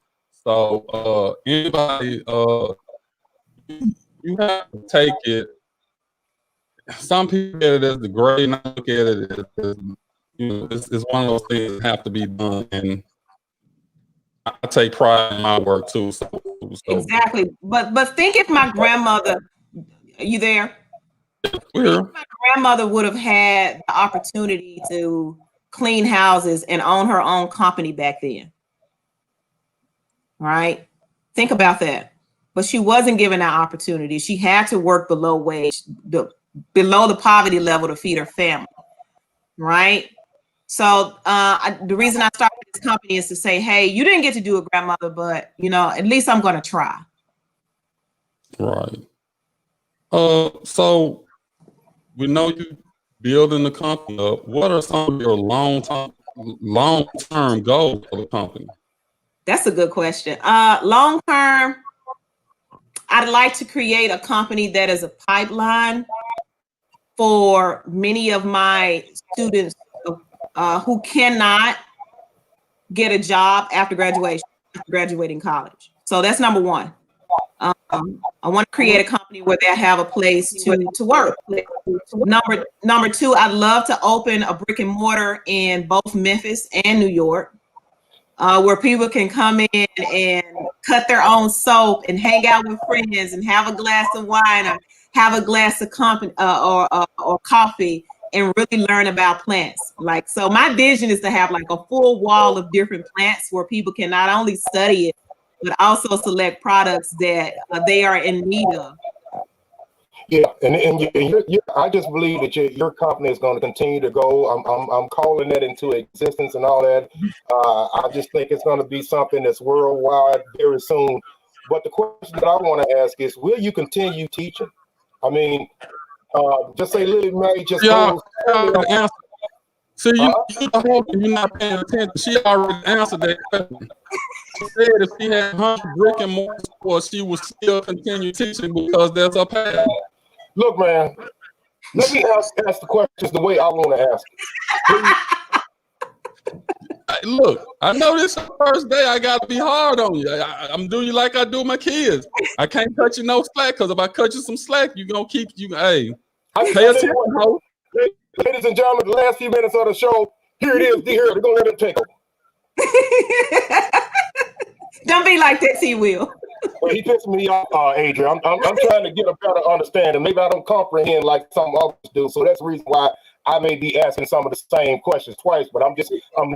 So anybody, you have to take it. Some people look at it as the grade, and I look at it as it's one of those things that have to be done, and I take pride in my work too. So. Exactly, but think if my grandmother, are you there? Yeah. My grandmother would have had the opportunity to clean houses and own her own company back then, right? Think about that. But she wasn't given that opportunity. She had to work below wage, below the poverty level to feed her family, right? So the reason I started this company is to say, hey, you didn't get to do it, grandmother, but at least I'm going to try. Right. So we know you building the company up. What are some of your long-term goals for the company? That's a good question. Long-term, I'd like to create a company that is a pipeline for many of my students who cannot get a job after graduating college. So that's number one. I want to create a company where they have a place to work. Number two, I'd love to open a brick and mortar in both Memphis and New York, where people can come in and cut their own soap and hang out with friends and have a glass of wine or have a glass of or coffee and really learn about plants. So my vision is to have like a full wall of different plants where people can not only study it, but also select products that they are in need of. Yeah, and I just believe that your company is going to continue to go. I'm calling that into existence and all that. I just think it's going to be something that's worldwide very soon. But the question that I want to ask is, will you continue teaching? I mean, just say Lily Mae just goes. See, you're not paying attention. She already answered that question. She said if she had 100 brick and mortar stores, she would still continue teaching because there's a path. Look, man, let me ask the questions the way I want to ask it. Look, I know this is the first day. I got to be hard on you. I'm doing you like I do my kids. I can't cut you no slack because if I cut you some slack, you're going to keep you. Hey, pay attention, ho. Ladies and gentlemen, the last few minutes of the show, here it is. Here, they're going to let it take over. Don't be like that, T-Will. Well, he pissed me off, Adrian. I'm trying to get a better understanding. Maybe I don't comprehend like some others do. So that's the reason why I may be asking some of the same questions twice. But I'm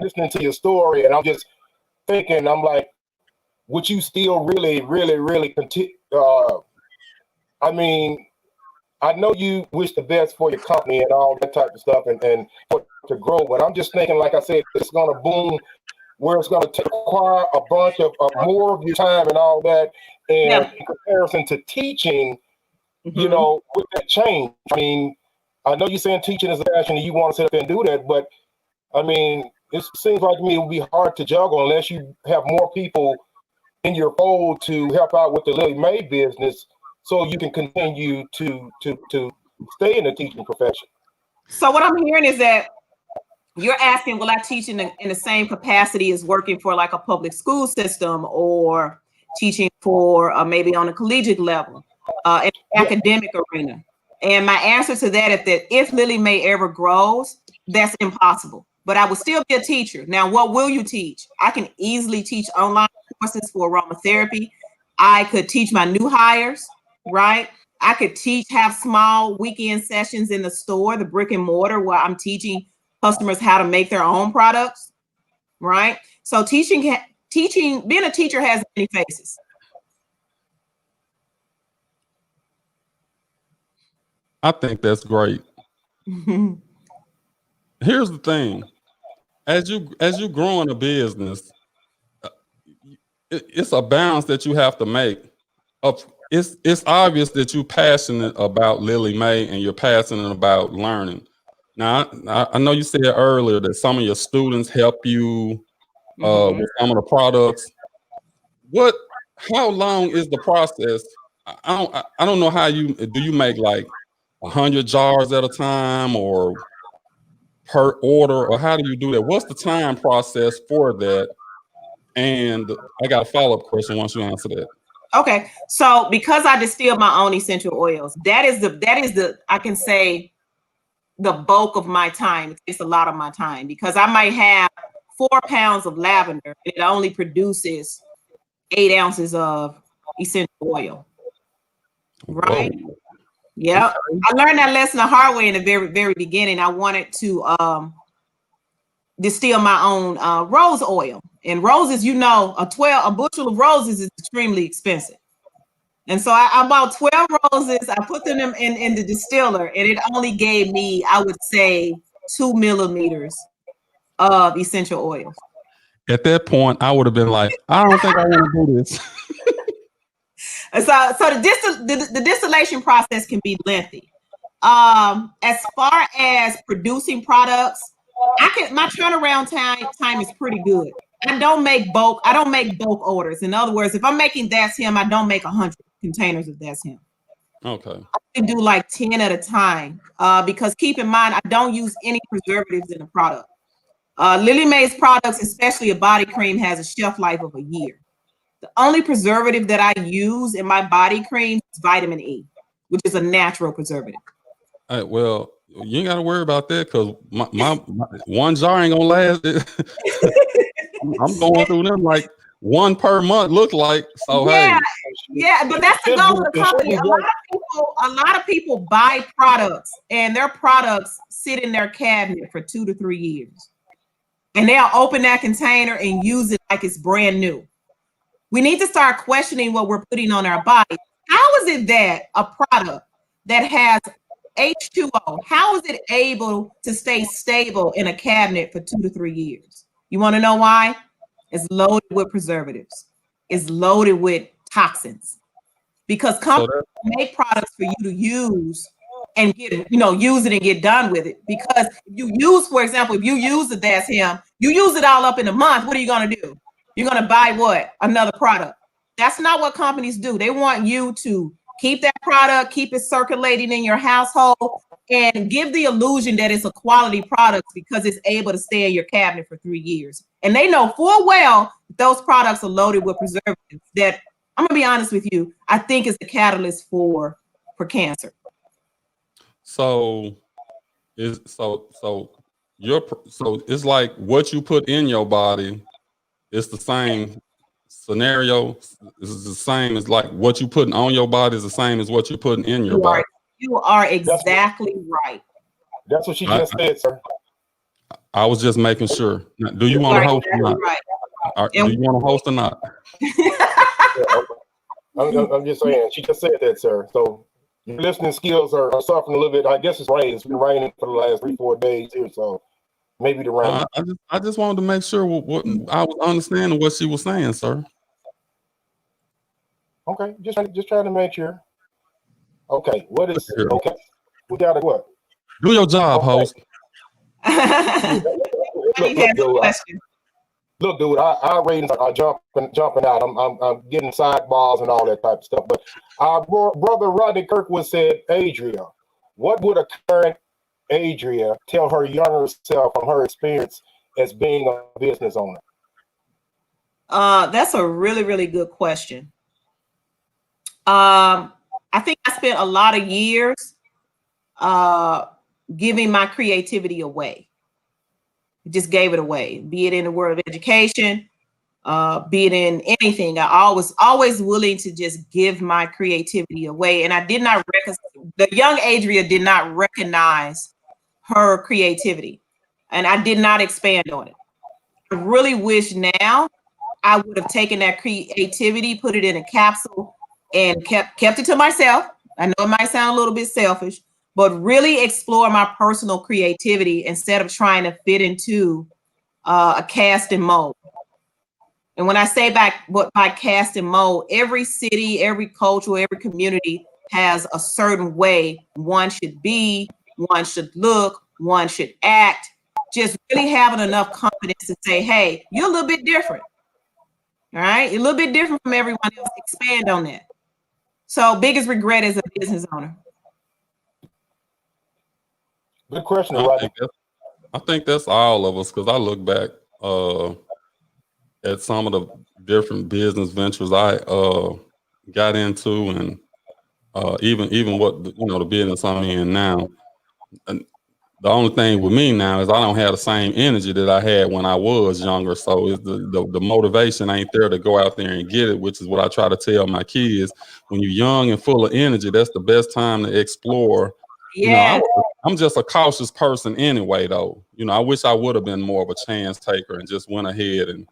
listening to your story and I'm just thinking, I'm like, would you still really, really, really continue? I mean, I know you wish the best for your company and all that type of stuff and to grow. But I'm just thinking, like I said, it's going to boom where it's going to require a bunch of more of your time and all that. And in comparison to teaching, with that change, I mean, I know you're saying teaching is a passion and you want to sit up and do that, but I mean, it seems like to me it would be hard to juggle unless you have more people in your fold to help out with the Lily Mae business so you can continue to stay in the teaching profession. So what I'm hearing is that you're asking, will I teach in the same capacity as working for like a public school system or teaching for maybe on a collegiate level, in the academic arena? And my answer to that is that if Lily Mae ever grows, that's impossible but I would still be a teacher. Now, what will you teach? I can easily teach online courses for aromatherapy. I could teach my new hires, right? I could have small weekend sessions in the store, the brick and mortar, where I'm teaching customers how to make their own products, right? So being a teacher has many faces. I think that's great. Here's the thing. As you grow in a business, it's a balance that you have to make. It's obvious that you're passionate about Lily Mae and you're passionate about learning. Now, I know you said earlier that some of your students help you with some of the products. How long is the process? I don't know how do you make like 100 jars at a time or per order, or how do you do that? What's the time process for that? And I got a follow-up question once you answer that. Okay, so because I distill my own essential oils, that is the I can say the bulk of my time. It takes a lot of my time because I might have 4 pounds of lavender and it only produces 8 ounces of essential oil. Right? Whoa. Yeah. Okay. I learned that lesson the hard way in the very, very beginning. I wanted to distill my own rose oil. And roses, you know, a bushel of roses is extremely expensive. And so I bought 12 roses. I put them in the distiller, and it only gave me, I would say, 2 milliliters of essential oils. At that point, I would have been like, I don't think I want to do this. So the distillation process can be lengthy. As far as producing products, my turnaround time is pretty good. I don't make bulk orders. In other words, if I'm making That's Him, I don't make 100 containers of That's Him. Okay. I can do like 10 at a time because keep in mind, I don't use any preservatives in the product. Lily Mae's products, especially a body cream, has a shelf life of a year. The only preservative that I use in my body cream is vitamin E, which is a natural preservative. All right, well, you ain't got to worry about that because my one jar ain't gonna last. I'm going through them like 1 per month. Look like so. Yeah, hey. Yeah, but that's the goal of the company. A lot of people buy products, and their products sit in their cabinet for 2 to 3 years, and they'll open that container and use it like it's brand new. We need to start questioning what we're putting on our body. How is it that a product that has H2O, how is it able to stay stable in a cabinet for 2 to 3 years? You want to know why? It's loaded with preservatives. It's loaded with toxins. Because companies make products for you to use and use it and get done with it. Because for example, if you use the That's Him, you use it all up in a month, what are you going to do? You're going to buy what? Another product. That's not what companies do. They want you to keep that product, keep it circulating in your household, and give the illusion that it's a quality product because it's able to stay in your cabinet for 3 years. And they know full well that those products are loaded with preservatives that, I'm going to be honest with you, I think is the catalyst for cancer. So it's like what you put in your body. It's the same scenario. It's the same as like what you putting on your body is the same as what you're putting in your body. You are exactly right. That's what she just said, sir. I was just making sure. Do you want to host or not? Right. Do you want to host or not? I'm just saying. She just said that, sir. So your listening skills are suffering a little bit. I guess it's raining. It's been raining for the last 3-4 days here, so maybe the rain. I just wanted to make sure what I was understanding what she was saying, sir. Okay, just trying to make sure. Okay, what is okay? We got to what? Do your job, host. Look, dude, our ratings are jumping out. I'm getting sideballs and all that type of stuff. But our brother Rodney Kirkwood said, Adria, what would a current Adria tell her younger self from her experience as being a business owner? That's a really, really good question. I think I spent a lot of years giving my creativity away. just gave it away, be it in the world of education, be it in anything. I was always willing to just give my creativity away. And I did not the young Adria did not recognize her creativity, and I did not expand on it. I really wish now I would have taken that creativity, put it in a capsule, and kept it to myself. I know it might sound a little bit selfish, but really explore my personal creativity instead of trying to fit into a cast and mold. And when I say by cast and mold, every city, every culture, every community has a certain way one should be, one should look, one should act. Just really having enough confidence to say, hey, you're a little bit different. All right, you're a little bit different from everyone else. Expand on that. So, biggest regret as a business owner. Good question, Rodney. I think that's all of us, because I look back at some of the different business ventures I got into, and even what the business I'm in now. And the only thing with me now is I don't have the same energy that I had when I was younger. So it's the motivation ain't there to go out there and get it, which is what I try to tell my kids. When you're young and full of energy, that's the best time to explore. Yeah. I'm just a cautious person anyway, though. I wish I would have been more of a chance taker and just went ahead and,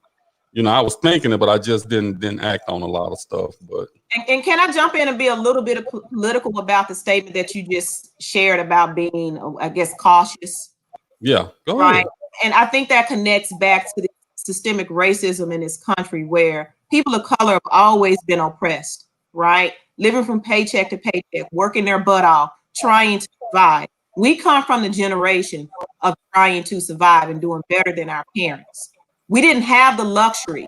I was thinking it, but I just didn't act on a lot of stuff. But and can I jump in and be a little bit political about the statement that you just shared about being, I guess, cautious? Yeah, go right ahead. And I think that connects back to the systemic racism in this country, where people of color have always been oppressed, right? Living from paycheck to paycheck, working their butt off, trying to survive. We come from the generation of trying to survive and doing better than our parents. We didn't have the luxury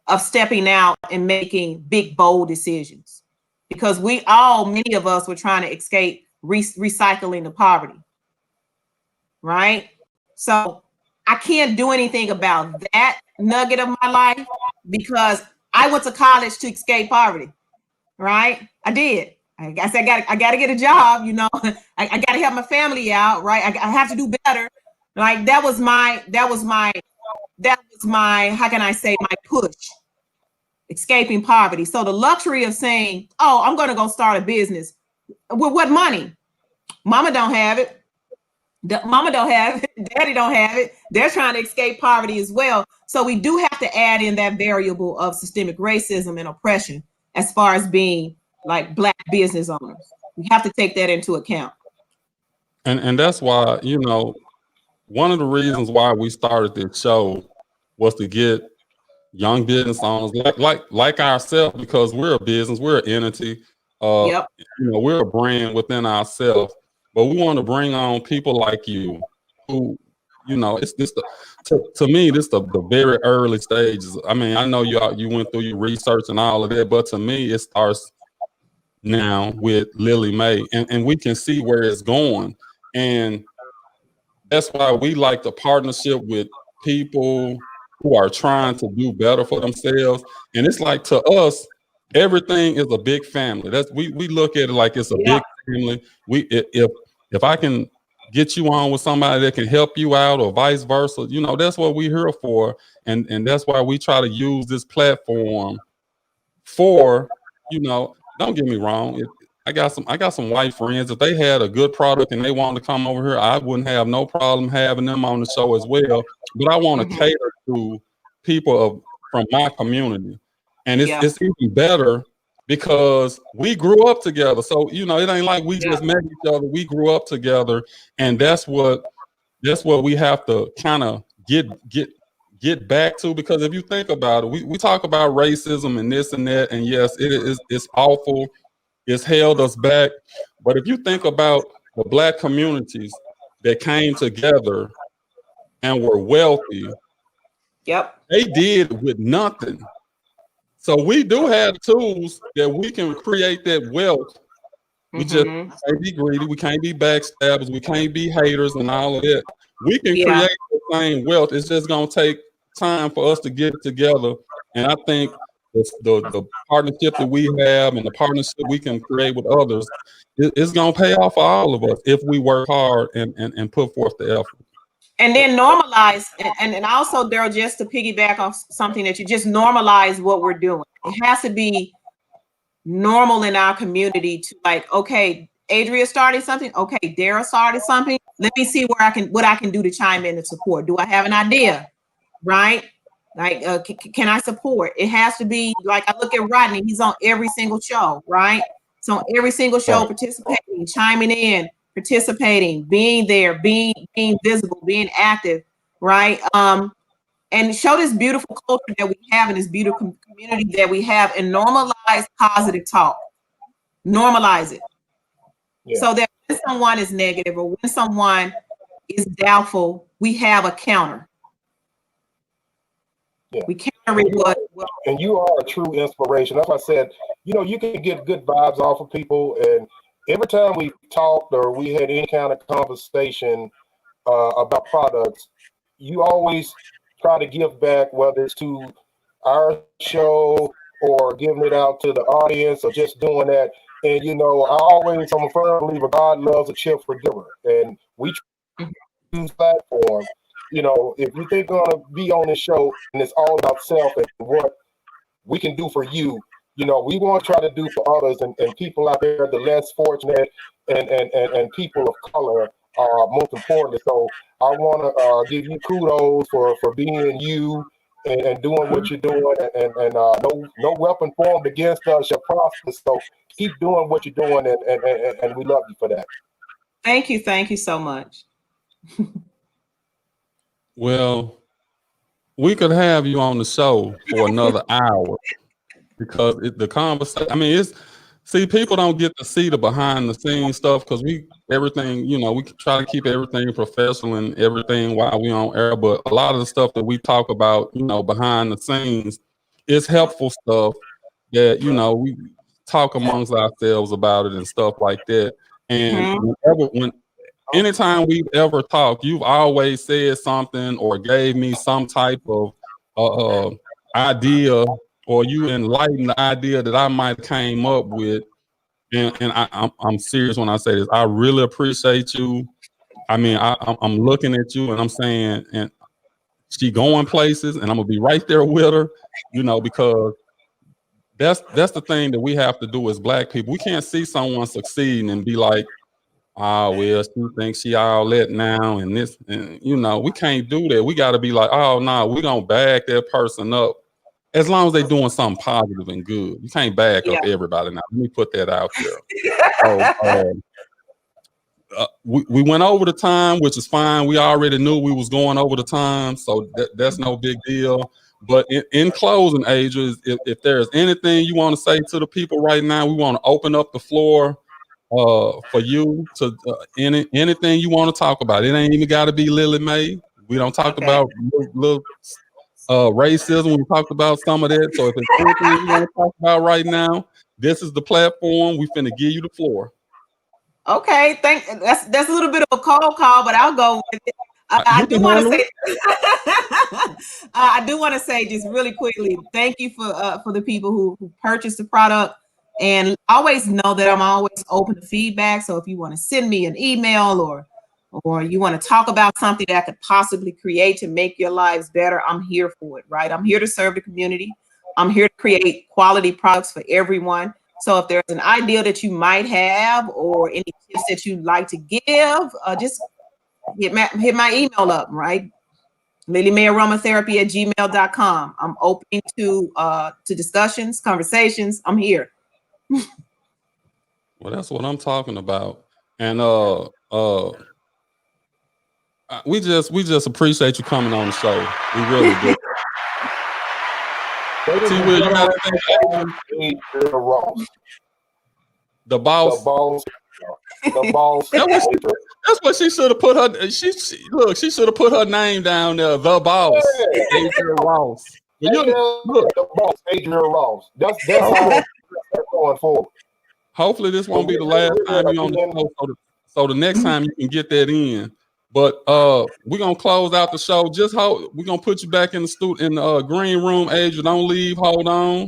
of stepping out and making big, bold decisions, because many of us were trying to escape recycling the poverty, right? So I can't do anything about that nugget of my life, because I went to college to escape poverty, right? I did. I said, I got to get a job, I got to help my family out, right? I have to do better. Like that was my, how can I say, my push, escaping poverty. So the luxury of saying, oh, I'm going to go start a business. With what money? Mama don't have it. Mama don't have it. Daddy don't have it. They're trying to escape poverty as well. So we do have to add in that variable of systemic racism and oppression as far as being like Black business owners. We have to take that into account. And that's why, one of the reasons why we started this show was to get young business owners like ourselves, because we're a business, we're an entity, Yep. We're a brand within ourselves, but we want to bring on people like you who, it's this to me, this the very early stages. I mean, I know you went through your research and all of that, but to me, it starts now with Lily Mae, and we can see where it's going. And that's why we like the partnership with people who are trying to do better for themselves. And it's like, to us, everything is a big family. We look at it like it's a big family. If I can get you on with somebody that can help you out, or vice versa, that's what we're here for. And that's why we try to use this platform for, don't get me wrong. I got some white friends. If they had a good product and they wanted to come over here, I wouldn't have no problem having them on the show as well. But I want to cater to people from my community. And it's even better because we grew up together. So, it ain't like we just met each other. We grew up together. And that's what we have to kind of get back to, because if you think about it, we talk about racism and this and that, and yes, it's awful. It's held us back. But if you think about the Black communities that came together and were wealthy, they did with nothing. So we do have tools that we can create that wealth. We just can't be greedy. We can't be backstabbers. We can't be haters and all of that. We can create the same wealth. It's just going to take time for us to get it together. And I think the partnership that we have and the partnership we can create with others, it's going to pay off for all of us if we work hard and put forth the effort. And then normalize, and also, Daryl, just to piggyback off something that you just normalize what we're doing. It has to be normal in our community to like, okay, Adria started something. Okay, Daryl started something. Let me see what I can do to chime in and support. Do I have an idea? Right? Like, can I support? It has to be like, I look at Rodney. He's on every single show, right? So every single show, Right. participating, chiming in, participating, being there, being visible, being active, right? And show this beautiful culture that we have in this beautiful community that we have, and normalize positive talk. Normalize it. Yeah. So that when someone is negative or when someone is doubtful, we have a counter. Yeah. We counter it. And you are a true inspiration. That's why I said, you can get good vibes off of people. And every time we talked or we had any kind of conversation about products, you always try to give back, whether it's to our show or giving it out to the audience or just doing that. And, I'm a firm believer, God loves a cheerful giver. And we use platform. If you think you're going to be on this show and it's all about self and what we can do for you, we want to try to do for others and people out there, the less fortunate and people of color, most importantly. So I want to give you kudos for being you and doing what you're doing. And no weapon formed against us shall prosper. So keep doing what you're doing, and we love you for that. Thank you so much. Well, we could have you on the show for another hour because the conversation. I mean, people don't get to see the behind the scenes stuff because we try to keep everything professional and everything while we on air. But a lot of the stuff that we talk about, behind the scenes, is helpful stuff that we talk amongst ourselves about it and stuff like that. And anytime we've ever talked, you've always said something or gave me some type of idea, or you enlightened the idea that I might have came up with. And I'm serious when I say this. I really appreciate you. I mean, I'm looking at you and I'm saying, and she going places, and I'm gonna be right there with her, because that's the thing that we have to do as Black people. We can't see someone succeeding and be like, well, she thinks she all that now, and this, and we can't do that. We got to be like, oh no, we gonna back that person up as long as they're doing something positive and good. You can't back up everybody now. Let me put that out there. So, we went over the time, which is fine. We already knew we was going over the time, so that's no big deal. But in closing, Adria, if there's anything you want to say to the people right now, we want to open up the floor for you to anything you want to talk about. It ain't even got to be Lily Mae. We don't talk about little racism. We talked about some of that. So if it's anything you want to talk about right now, this is the platform. We finna give you the floor. Okay, that's a little bit of a cold call, but I'll go with it. I do want to say, I do want to say just really quickly, thank you for the people who purchased the product, and always know that I'm always open to feedback. So if you want to send me an email or you want to talk about something that I could possibly create to make your lives better, I'm here for it, right? I'm here to serve the community. I'm here to create quality products for everyone. So if there's an idea that you might have or any tips that you'd like to give, just hit my email up, right? LilyMaeAromatherapy@gmail.com. I'm open to discussions, conversations. I'm here. Well, that's what I'm talking about. And we just appreciate you coming on the show. We really do. T-Will, you got the boss. The boss. That's what she should have put her. She should have put her name down there. The boss, Adria Ross. Look, the boss, Adria Ross. That's how going forward. Hopefully, this won't be the last time you're on the show. So the next time you can get that in. But we're gonna close out the show. Just we're gonna put you back in the green room, Adria. Don't leave. Hold on.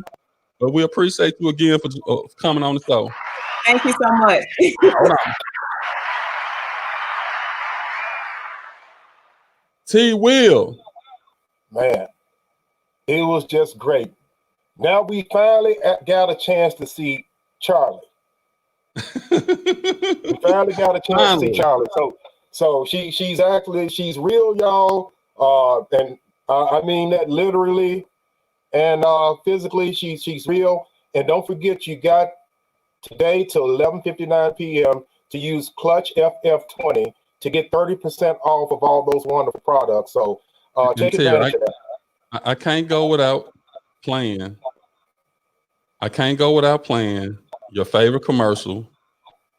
But we appreciate you again for coming on the show. Thank you so much. Hold on. T. Will. Man, it was just great. Now we finally got a chance to see Charlie. We finally got a chance to see Charlie. So she's real, y'all. And I mean that literally and physically. She's real. And don't forget, you got today till 11:59 p.m. to use Clutch FF20 to get 30% off of all those wonderful products. So take advantage of that. I can't go without playing. I can't go without playing your favorite commercial.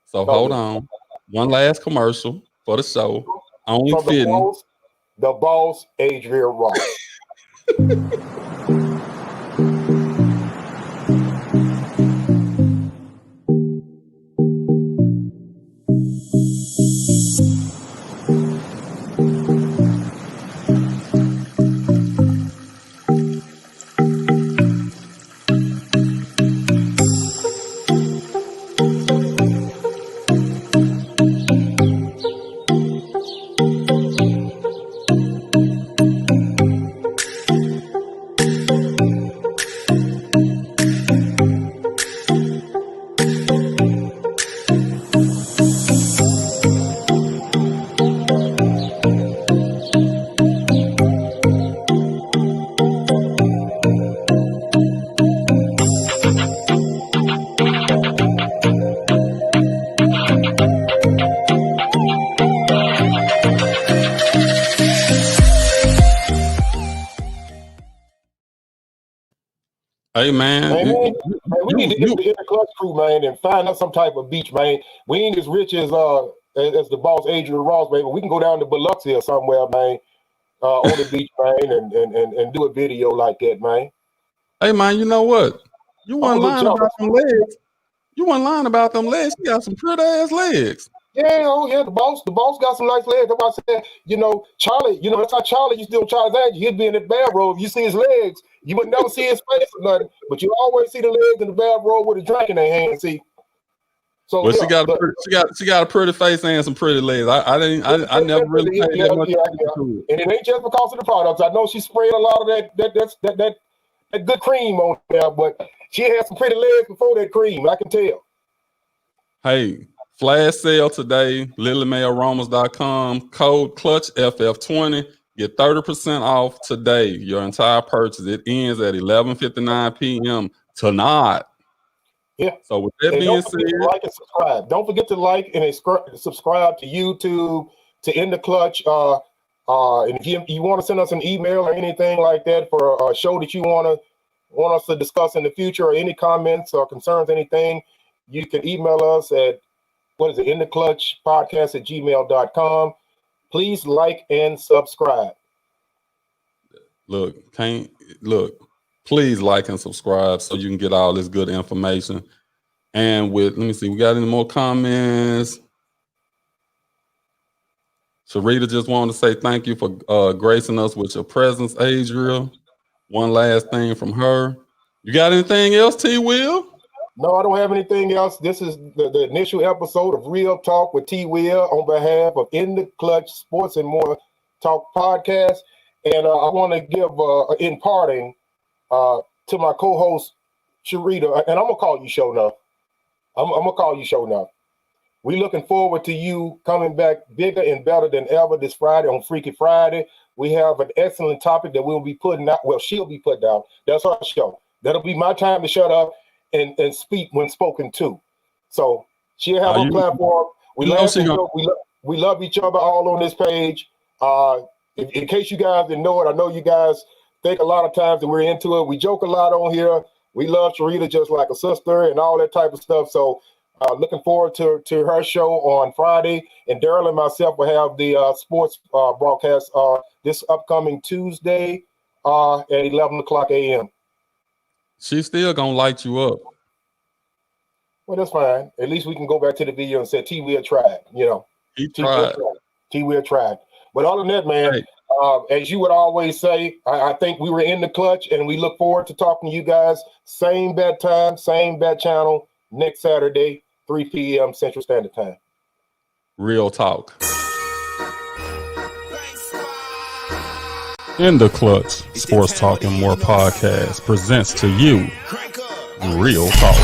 So hold on. One last commercial for the show. Only From fitting. The boss, Adrian Ross. Hey man, we need to get the Clutch crew, man, and find us some type of beach, man. We ain't as rich as the boss Adrian Ross, man, but we can go down to Biloxi or somewhere, man, on the beach, man, and do a video like that, man. Hey man, you know what? You weren't lying about them legs. You weren't lying about them legs. You got some pretty ass legs. Yeah, oh yeah, the boss got some nice legs. That's why I said, Charlie, that's how Charlie used to do on Charlie's Angels. He'd be in that bathrobe. You see his legs, you would never see his face or nothing, but you always see the legs in the bathrobe with a drink in their hand. See, so well, she got a pretty face and some pretty legs. I never really paid that much attention to it. And it ain't just because of the products. I know she sprayed a lot of that good cream on there, but she had some pretty legs before that cream. I can tell. Hey. Flash sale today, lilymayaromas.com, code CLUTCHFF20, get 30% off today, your entire purchase. It ends at 11:59 p.m. tonight. Yeah. So with that being said, like and subscribe. Don't forget to like and subscribe to YouTube, to In the Clutch. And if you want to send us an email or anything like that for a show that you want us to discuss in the future, or any comments or concerns, anything, you can email us at In the Clutch podcast at gmail.com. Please like and subscribe. Please like and subscribe so you can get all this good information. And let me see, we got any more comments? Sharita just wanted to say thank you for gracing us with your presence, Adriel. One last thing from her. You got anything else, T. Will? No, I don't have anything else. This is the initial episode of Real Talk with T. Will on behalf of In the Clutch Sports and More Talk podcast. And I want to give, in parting, to my co-host, Sharita, and I'm going to call you Show Enough. I'm going to call you Show Enough. We're looking forward to you coming back bigger and better than ever this Friday on Freaky Friday. We have an excellent topic that we'll be putting out. Well, she'll be putting out. That's our show. That'll be my time to shut up and speak when spoken to. So she'll have a platform. We love each other all on this page. In case you guys didn't know it, I know you guys think a lot of times that we're into it. We joke a lot on here. We love Sharita just like a sister and all that type of stuff. So looking forward to her show on Friday. And Daryl and myself will have the sports broadcast this upcoming Tuesday at 11 o'clock a.m. She's still going to light you up. Well, that's fine. At least we can go back to the video and say, T. Will tried, He tried. T. Will tried. But other than that, man, as you would always say, I think we were in the clutch, and we look forward to talking to you guys. Same bad time, same bad channel, next Saturday, 3 p.m. Central Standard Time. Real talk. In the Clutch Sports Talk and More podcast presents to you Real Talk.